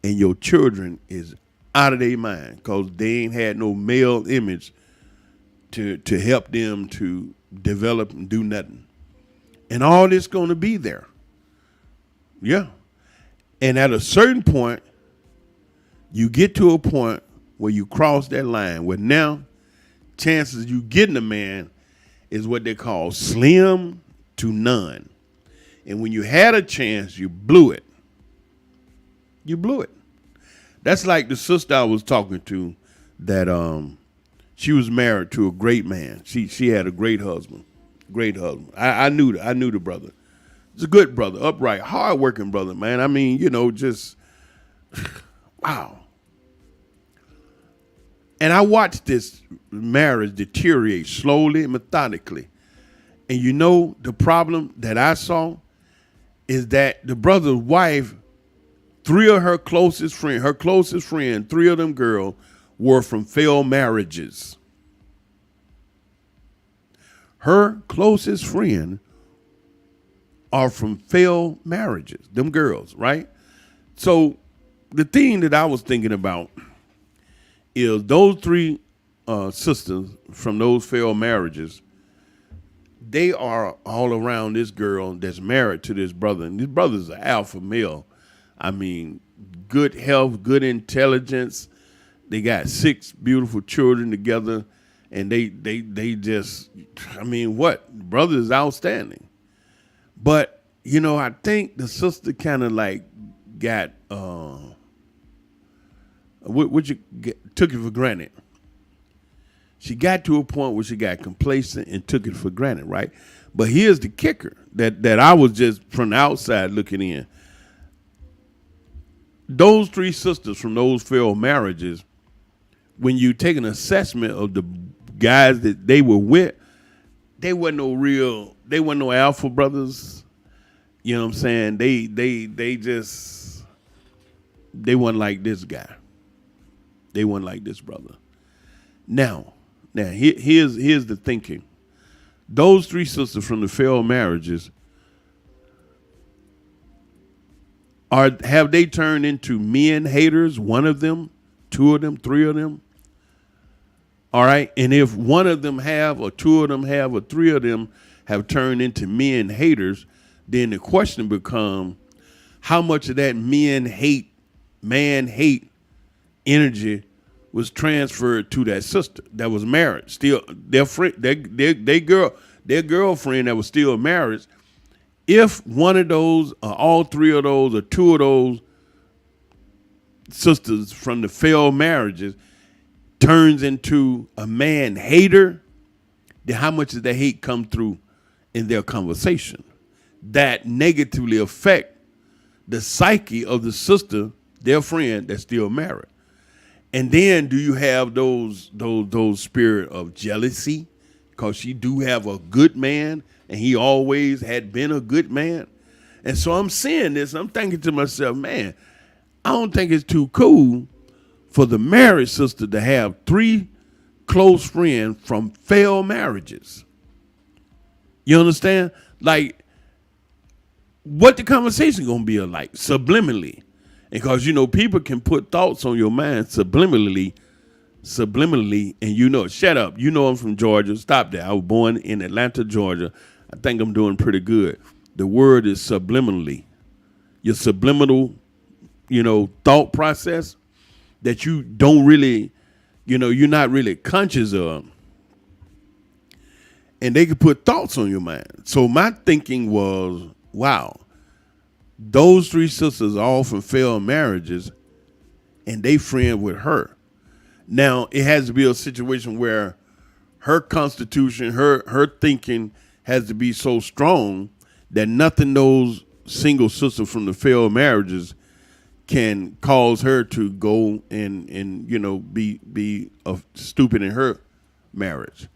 and your children is out of their mind because they ain't had no male image to help them to develop and do nothing. And all this going to be there. Yeah. And at a certain point, you get to a point where you cross that line where now chances you getting a man is what they call slim to none. And when you had a chance, you blew it. You blew it. That's like the sister I was talking to that she was married to a great man. She had a great husband. Great husband. I knew the brother. He's a good brother, upright, hardworking brother, man. I mean, just wow. And I watched this marriage deteriorate slowly and methodically. And the problem that I saw is that the brother's wife, three of her closest friend, three of them girls were from failed marriages. Her closest friend are from failed marriages, them girls, right? So the thing that I was thinking about is those three sisters from those failed marriages, they are all around this girl that's married to this brother. And this brother's an alpha male. I mean, good health, good intelligence. They got 6 beautiful children together. And they just, I mean, what? Brother is outstanding. But, I think the sister kind of like got, took it for granted. She got to a point where she got complacent and took it for granted, right? But here's the kicker that I was just from the outside looking in. Those 3 sisters from those failed marriages, when you take an assessment of the guys that they were with, they weren't no alpha brothers. You know what I'm saying? They weren't like this guy. They weren't like this brother. Now here's the thinking. Those 3 sisters from the failed marriages, have they turned into men haters? One of them, 2 of them, 3 of them? All right. And if one of them have, or 2 of them have, or 3 of them have turned into men haters, then the question becomes, how much of that man hate energy was transferred to that sister that was married? Still, their girlfriend that was still married. If one of those, or all 3 of those, or 2 of those sisters from the failed marriages turns into a man hater, then how much does the hate come through in their conversation that negatively affect the psyche of the sister, their friend that's still married? And then do you have those spirit of jealousy because she do have a good man and he always had been a good man? And so I'm seeing this, I'm thinking to myself, man, I don't think it's too cool for the married sister to have 3 close friends from failed marriages. You understand? Like, what the conversation gonna be like subliminally? Because people can put thoughts on your mind subliminally, and shut up. I'm from Georgia. Stop that. I was born in Atlanta, Georgia. I think I'm doing pretty good. The word is subliminally. Your subliminal, thought process that you don't really, you're not really conscious of. And they could put thoughts on your mind. So my thinking was, wow, those 3 sisters are all from failed marriages and they friend with her. Now, it has to be a situation where her constitution, her thinking has to be so strong that nothing those single sisters from the failed marriages can cause her to go and be stupid in her marriage.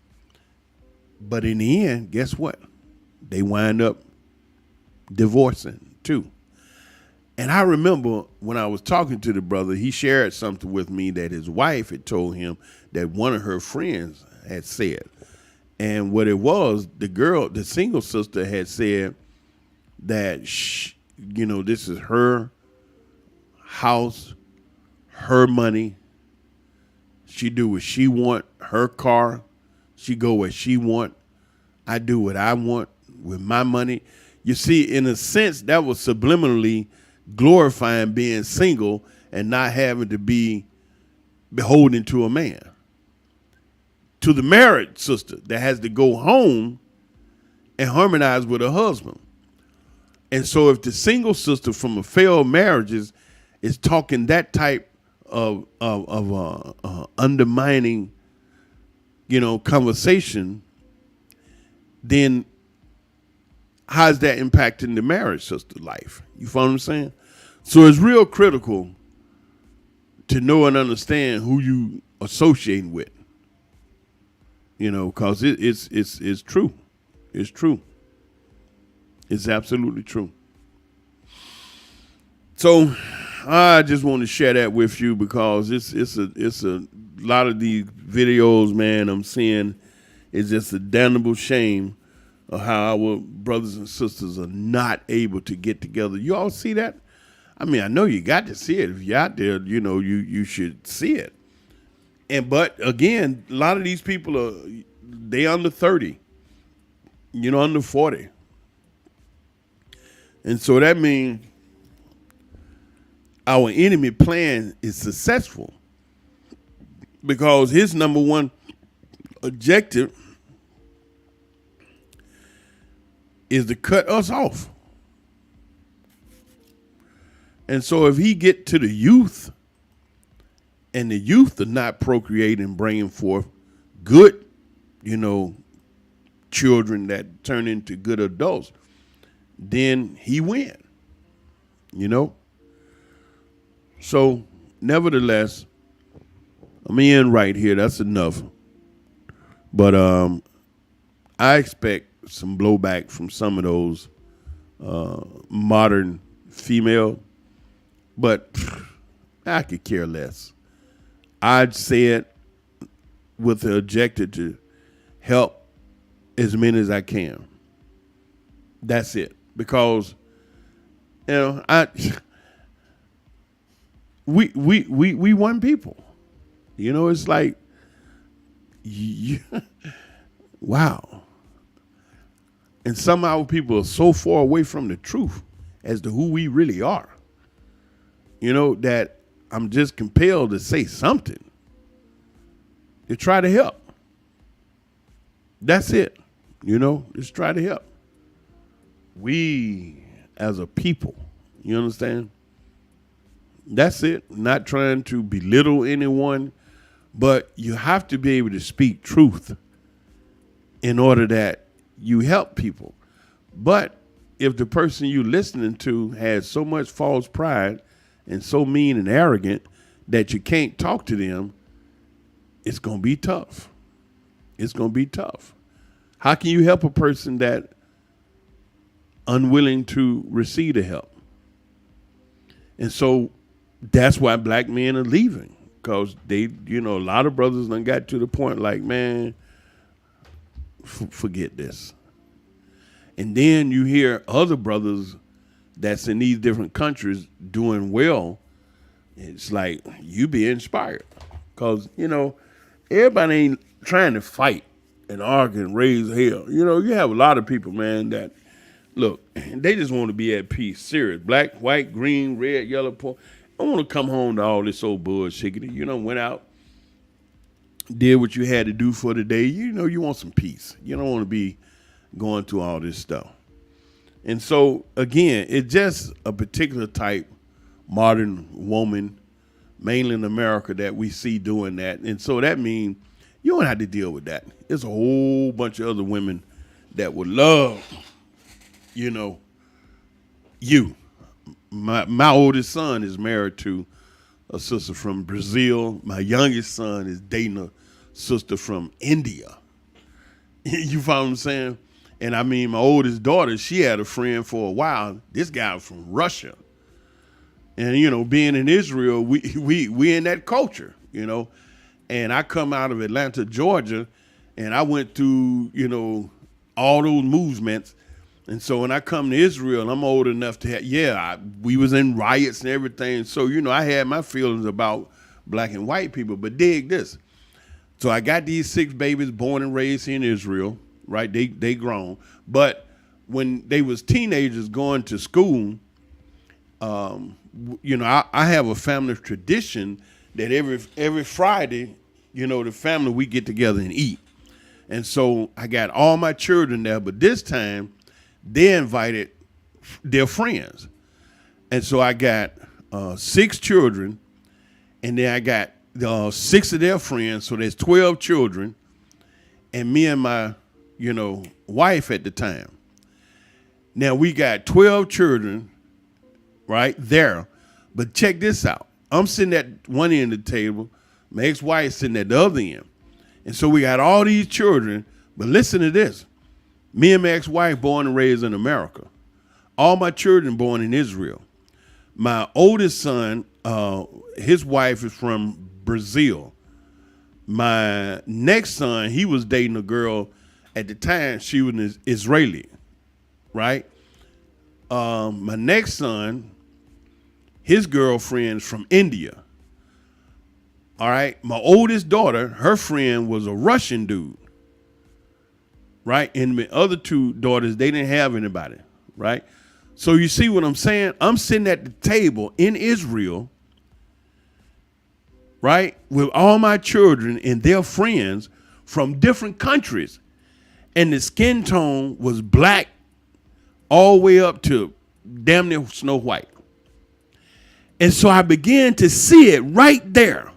But in the end, guess what? They wind up divorcing too. And I remember when I was talking to the brother, he shared something with me that his wife had told him that one of her friends had said. And what it was, the single sister had said that, this is her house, her money. She do what she want, her car. She go where she want. I do what I want with my money. You see, in a sense, that was subliminally glorifying being single and not having to be beholden to a man. To the married sister that has to go home and harmonize with her husband. And so if the single sister from a failed marriages is talking that type of undermining, conversation, then how's that impacting the marriage sister life? You follow what I'm saying? So it's real critical to know and understand who you associating with. Because it's true. It's true. It's absolutely true. So I just want to share that with you because it's a lot of these videos, man, I'm seeing is just a damnable shame of how our brothers and sisters are not able to get together. You all see that? I mean, I know you got to see it. If you're out there, you should see it. But again, a lot of these people they under 30, under 40. And so that means our enemy plan is successful because his number one objective is to cut us off. And so if he get to the youth and the youth are not procreating, bringing forth good, children that turn into good adults, then he win, So nevertheless, I'm in right here. That's enough. But I expect some blowback from some of those modern female, but I could care less. I'd say it with the objective to help as many as I can. That's it. Because, we one people. It's like, wow. And some of our people are so far away from the truth as to who we really are, that I'm just compelled to say something to try to help. That's it. Just try to help. We as a people, you understand? That's it. Not trying to belittle anyone, but you have to be able to speak truth in order that you help people. But if the person you're listening to has so much false pride and so mean and arrogant that you can't talk to them, it's going to be tough. It's going to be tough. How can you help a person that unwilling to receive the help? And so that's why black men are leaving, because they, a lot of brothers done got to the point like, man, forget this. And then you hear other brothers that's in these different countries doing well. It's like you be inspired because, everybody ain't trying to fight and argue and raise hell. You have a lot of people, man, that look, they just want to be at peace. Serious. Black, white, green, red, yellow, purple. I want to come home to all this old bullshit. Went out, did what you had to do for the day. You want some peace. You don't want to be going through all this stuff. And so, again, it's just a particular type modern woman, mainly in America, that we see doing that. And so that means you don't have to deal with that. There's a whole bunch of other women that would love, you. My oldest son is married to a sister from Brazil. My youngest son is dating a sister from India. You follow what I'm saying? And I mean, my oldest daughter, she had a friend for a while. This guy was from Russia. And, being in Israel, we in that culture, And I come out of Atlanta, Georgia, and I went through, all those movements. And so when I come to Israel, I'm old enough to have, we was in riots and everything. So, I had my feelings about black and white people. But dig this. So I got these 6 babies born and raised here in Israel, right? They grown. But when they was teenagers going to school, I have a family tradition that every Friday, the family, we get together and eat. And so I got all my children there, but this time they invited their friends. And so I got 6 children and then I got 6 of their friends, so there's 12 children, and me and my, wife at the time. Now we got 12 children, right there, but check this out. I'm sitting at one end of the table, my ex-wife sitting at the other end, and so we got all these children. But listen to this: me and my ex-wife born and raised in America. All my children born in Israel. My oldest son, his wife is from Brazil. My next son, he was dating a girl at the time. She was Israeli, right? My next son, his girlfriend's from India. All right. My oldest daughter, her friend was a Russian dude, right? And my other 2 daughters, they didn't have anybody, right? So you see what I'm saying? I'm sitting at the table in Israel, right, with all my children and their friends from different countries. And the skin tone was black all the way up to damn near Snow White. And so I began to see it right there.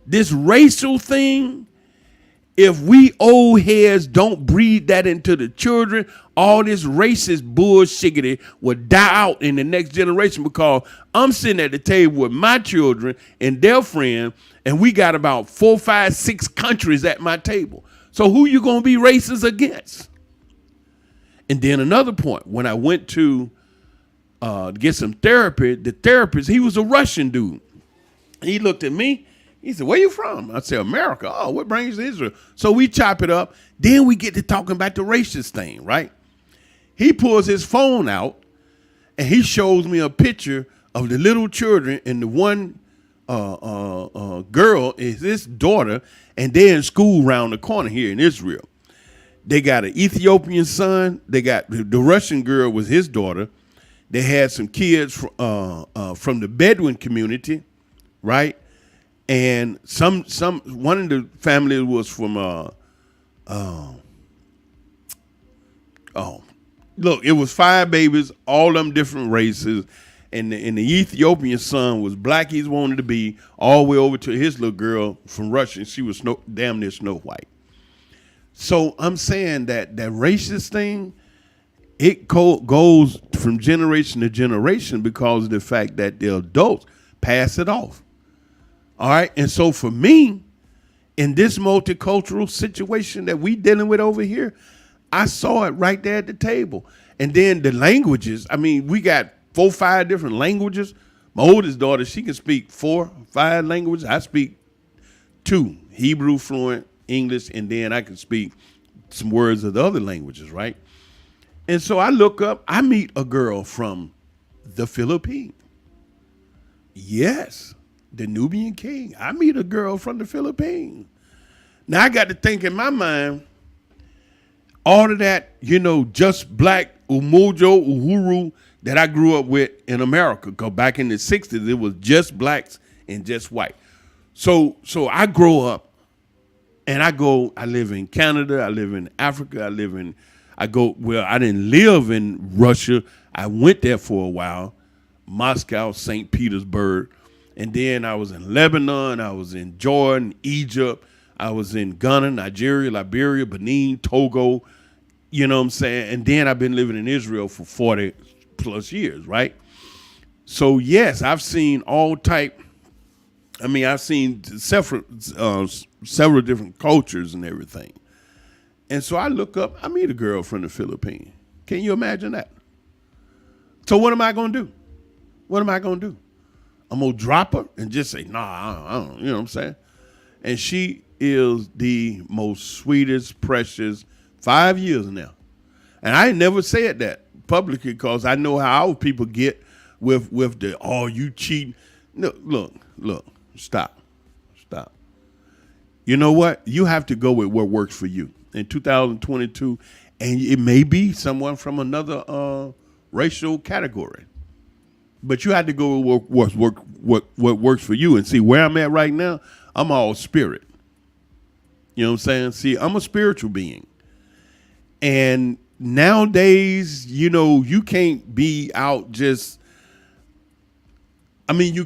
This racial thing, if we old heads don't breed that into the children, all this racist bullshit will die out in the next generation, because I'm sitting at the table with my children and their friends, and we got about 4, 5, 6 countries at my table. So who you going to be racist against? And then another point, when I went to get some therapy, the therapist, he was a Russian dude. He looked at me. He said, "Where you from?" I said, "America." "Oh, what brings you to Israel?" So we chop it up. Then we get to talking about the racist thing, right? He pulls his phone out, and he shows me a picture of the little children, and the one girl is his daughter, and they're in school around the corner here in Israel. They got an Ethiopian son. They got the Russian girl was his daughter. They had some kids from the Bedouin community, right? And one of the families was from look, it was 5 babies, all them different races, and the Ethiopian son was black. He's wanted to be all the way over to his little girl from Russia, and she was damn near Snow White. So I'm saying that racist thing, it goes from generation to generation because of the fact that the adults pass it off. All right. And so for me, in this multicultural situation that we dealing with over here, I saw it right there at the table. And then the languages, I mean, we got 4, 5 different languages. My oldest daughter, she can speak 4, 5 languages. I speak 2, Hebrew fluent, English, and then I can speak some words of the other languages, right? And so I look up, I meet a girl from the Philippines. Yes. The Nubian king. I meet a girl from the Philippines. Now I got to think in my mind, all of that, just black umojo, uhuru that I grew up with in America. Because back in the 60s, it was just blacks and just white. So I grow up and I live in Canada, I live in Africa, I didn't live in Russia. I went there for a while, Moscow, St. Petersburg. And then I was in Lebanon, I was in Jordan, Egypt, I was in Ghana, Nigeria, Liberia, Benin, Togo, you know what I'm saying? And then I've been living in Israel for 40 plus years, right? So yes, I've seen I've seen several different cultures and everything. And so I look up, I meet a girl from the Philippines. Can you imagine that? So what am I going to do? What am I going to do? I'm going to drop her and just say, nah, I don't, you know what I'm saying? And she is the most sweetest, precious, 5 years now. And I never said that publicly because I know how our people get with the, oh, you cheating. No, look, stop. You know what? You have to go with what works for you. In 2022, and it may be someone from another racial category. But you have to go with what works for you. And see, where I'm at right now, I'm all spirit. You know what I'm saying? See, I'm a spiritual being. And nowadays, you can't be out just I mean, you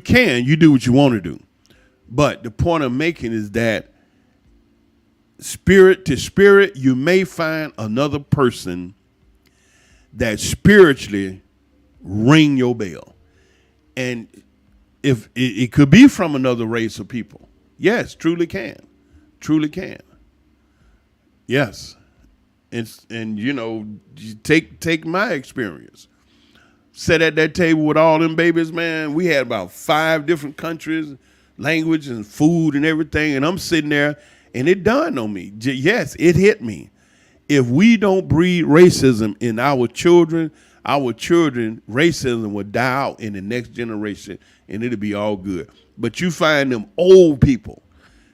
do what you want to do. But the point I'm making is that spirit to spirit, you may find another person that spiritually ring your bell. And if it could be from another race of people. Yes, truly can. Truly can. Yes. And you know, you take my experience. Sat at that table with all them babies, man. We had about 5 different countries, language and food and everything. And I'm sitting there and it dawned on me. Yes, it hit me. If we don't breed racism in our children, racism will die out in the next generation and it'll be all good. But you find them old people,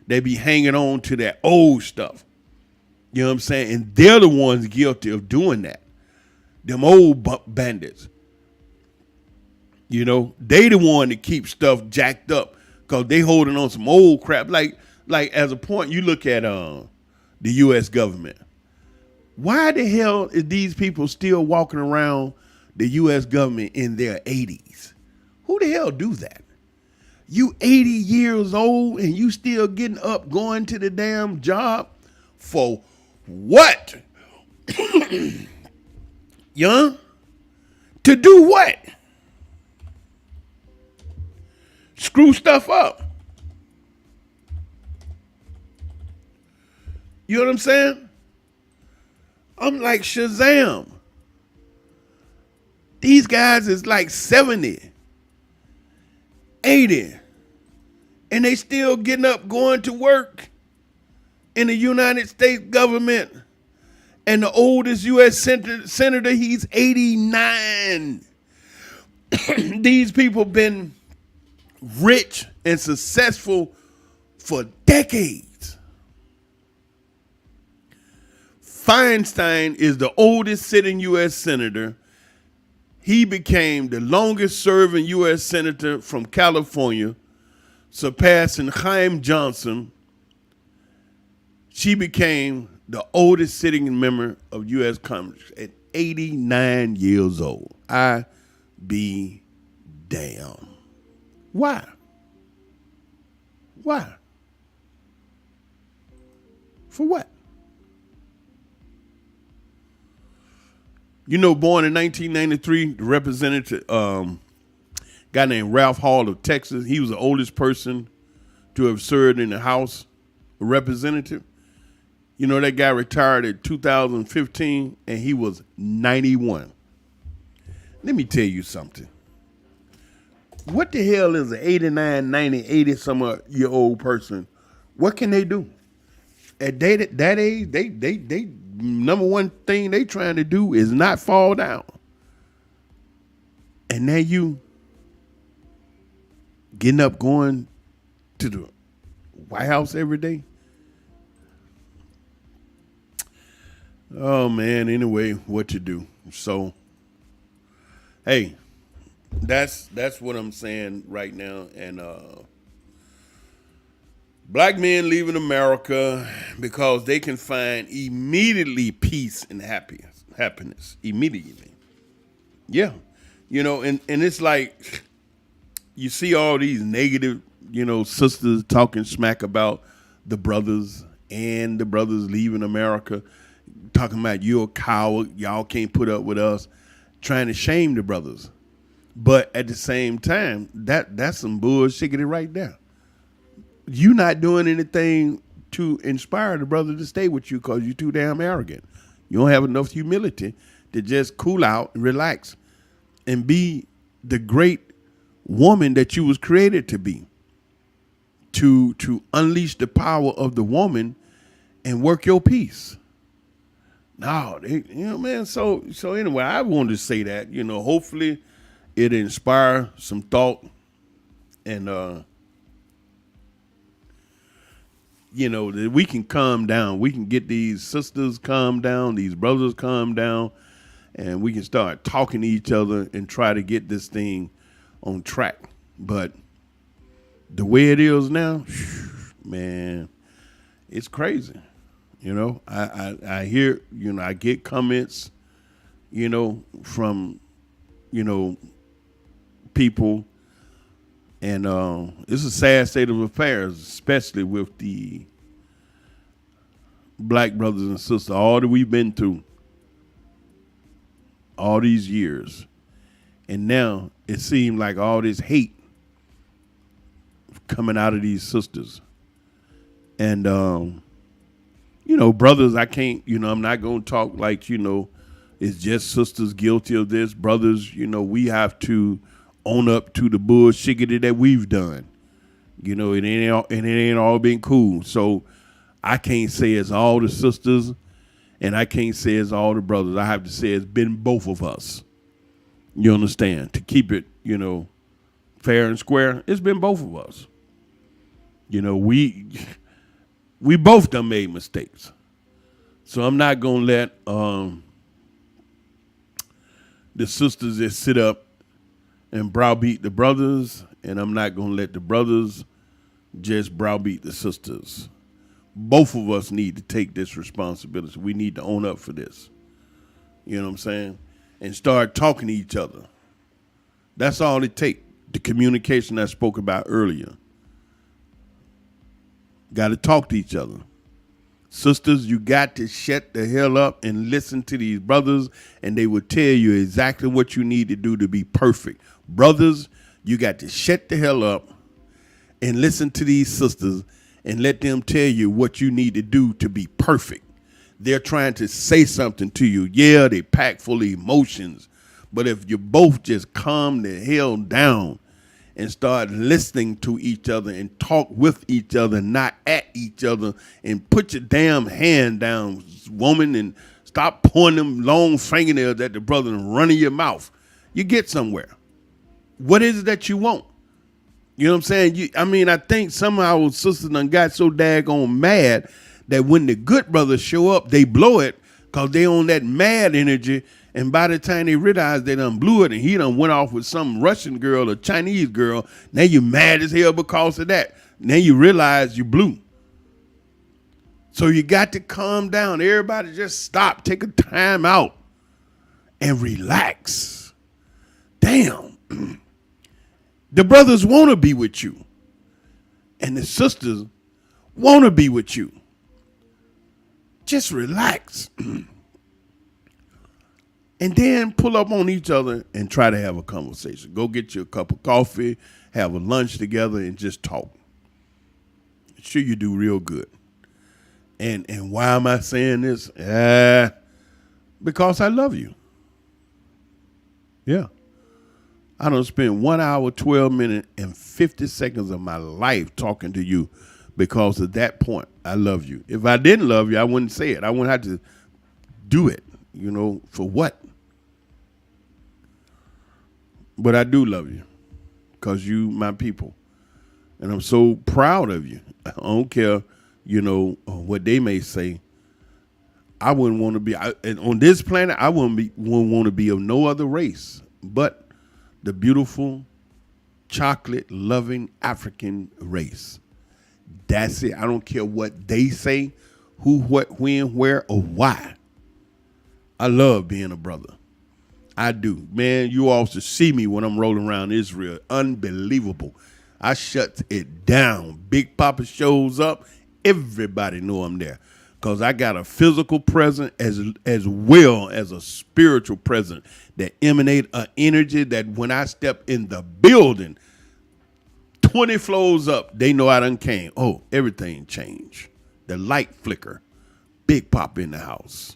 they be hanging on to that old stuff. You know what I'm saying? And they're the ones guilty of doing that. Them old bandits. You know, they the one that keep stuff jacked up because they holding on some old crap. Like as a point, you look at the U.S. government. Why the hell is these people still walking around the U.S. government in their 80s? Who the hell do that? You 80 years old and you still getting up, going to the damn job for what? Young? To do what? Screw stuff up. You know what I'm saying? I'm like Shazam. These guys is like 70, 80, and they still getting up, going to work in the United States government. And the oldest U.S. senator, he's 89. These people been rich and successful for decades. Feinstein is the oldest sitting U.S. senator. He became the longest serving U.S. senator from California, surpassing Chaim Johnson. She became the oldest sitting member of U.S. Congress at 89 years old. I be damn. Why? Why? For what? You know, born in 1993, the representative, guy named Ralph Hall of Texas, he was the oldest person to have served in the House of Representatives. You know, that guy retired in 2015, and he was 91. Let me tell you something. What the hell is an 89, 90, 80 some year old person? What can they do? At that age, they number one thing they trying to do is not fall down. And now you getting up, going to the White House every day. Oh man, anyway, what to do. So, hey, that's what I'm saying right now. And black men leaving America because they can find immediately peace and happiness immediately. Yeah. You know, and it's like you see all these negative, you know, sisters talking smack about the brothers and the brothers leaving America, talking about you're a coward, y'all can't put up with us, trying to shame the brothers. But at the same time, that's some bullshit right there. You not doing anything to inspire the brother to stay with you because you're too damn arrogant. You don't have enough humility to just cool out and relax and be the great woman that you was created to be. To unleash the power of the woman and work your peace. No, you know, man. So anyway, I wanted to say that, you know, hopefully it inspire some thought and you know, that we can calm down. We can get these sisters calm down, these brothers calm down, and we can start talking to each other and try to get this thing on track. But the way it is now, man, it's crazy. You know, I hear, you know, I get comments, you know, from, you know, people And it's a sad state of affairs, especially with the black brothers and sisters, all that we've been through all these years. And now it seems like all this hate coming out of these sisters. And, brothers, I can't, I'm not going to talk like, it's just sisters guilty of this. Brothers, we have to own up to the bullshit that we've done. It ain't all been cool. So I can't say it's all the sisters, and I can't say it's all the brothers. I have to say it's been both of us. You understand? To keep it, fair and square, it's been both of us. We both done made mistakes. So I'm not going to let the sisters that sit up and browbeat the brothers, and I'm not going to let the brothers just browbeat the sisters. Both of us need to take this responsibility. We need to own up for this. You know what I'm saying? And start talking to each other. That's all it takes. The communication I spoke about earlier. Got to talk to each other. Sisters, you got to shut the hell up and listen to these brothers, and they will tell you exactly what you need to do to be perfect. Brothers, you got to shut the hell up and listen to these sisters and let them tell you what you need to do to be perfect. They're trying to say something to you. Yeah, they pack full of emotions, but if you both just calm the hell down and start listening to each other and talk with each other, not at each other, and put your damn hand down, woman, and stop pointing them long fingernails at the brother and running your mouth, you get somewhere. What is it that you want? You know what I'm saying? I think some of our sisters done got so daggone mad that when the good brothers show up, they blow it because they on that mad energy. And by the time they realize they done blew it and he done went off with some Russian girl or Chinese girl, now you mad as hell because of that. Now you realize you blew. So you got to calm down. Everybody just stop, take a time out and relax. Damn. The brothers want to be with you. And the sisters want to be with you. Just relax. And then pull up on each other and try to have a conversation. Go get you a cup of coffee, have a lunch together, and just talk. Sure you do real good. And why am I saying this? Because I love you. Yeah. I done spent 1 hour, 12 minutes, and 50 seconds of my life talking to you because at that point, I love you. If I didn't love you, I wouldn't say it. I wouldn't have to do it, for what? But I do love you because you my people. And I'm so proud of you. I don't care, what they may say. I wouldn't want to be, on this planet, I wouldn't want to be of no other race but the beautiful, chocolate-loving African race. That's it. I don't care what they say, who, what, when, where, or why. I love being a brother. I do. Man, you all should see me when I'm rolling around Israel. Unbelievable. I shut it down. Big Papa shows up. Everybody know I'm there. Because I got a physical presence as well as a spiritual presence that emanate an energy that when I step in the building, 20 floors up, they know I done came. Oh, everything changed. The light flicker. Big Papa in the house.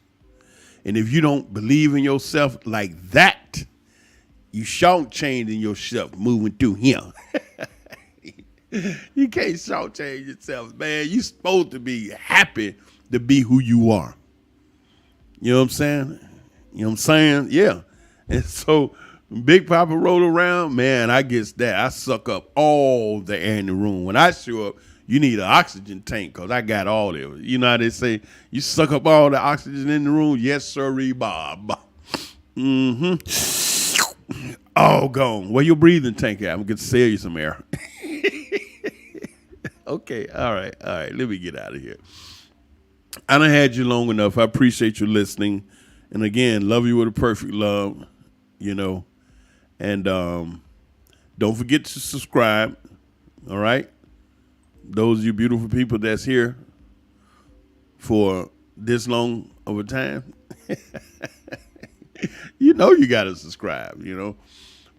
And if you don't believe in yourself like that, you shan't change in yourself moving through here. You can't shortchange yourself, man. You supposed to be happy to be who you are. You know what I'm saying? You know what I'm saying? Yeah. And so Big Papa roll around, man, I guess that. I suck up all the air in the room. When I show up, you need an oxygen tank because I got all of it. You know how they say, you suck up all the oxygen in the room? Yes, sirree, Bob. Mm-hmm. All gone. Where your breathing tank at? I'm going to sell you some air. Okay, all right. Let me get out of here. I done had you long enough. I appreciate you listening. And again, love you with a perfect love, And Don't forget to subscribe. All right. Those of you beautiful people that's here for this long of a time, you know you got to subscribe, you know.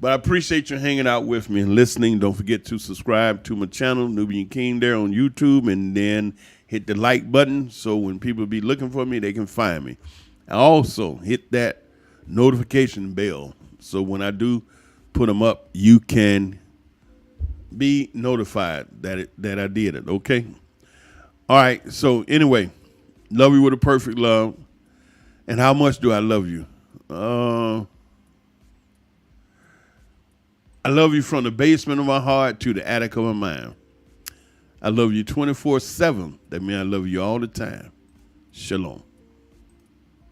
But I appreciate you hanging out with me and listening. Don't forget to subscribe to my channel, Nubian King, there on YouTube, and then hit the like button so when people be looking for me, they can find me. Also, hit that notification bell so when I do put them up, you can be notified that I did it, okay? All right, so anyway, love you with a perfect love. And how much do I love you? I love you from the basement of my heart to the attic of my mind. I love you 24/7. That means I love you all the time. Shalom.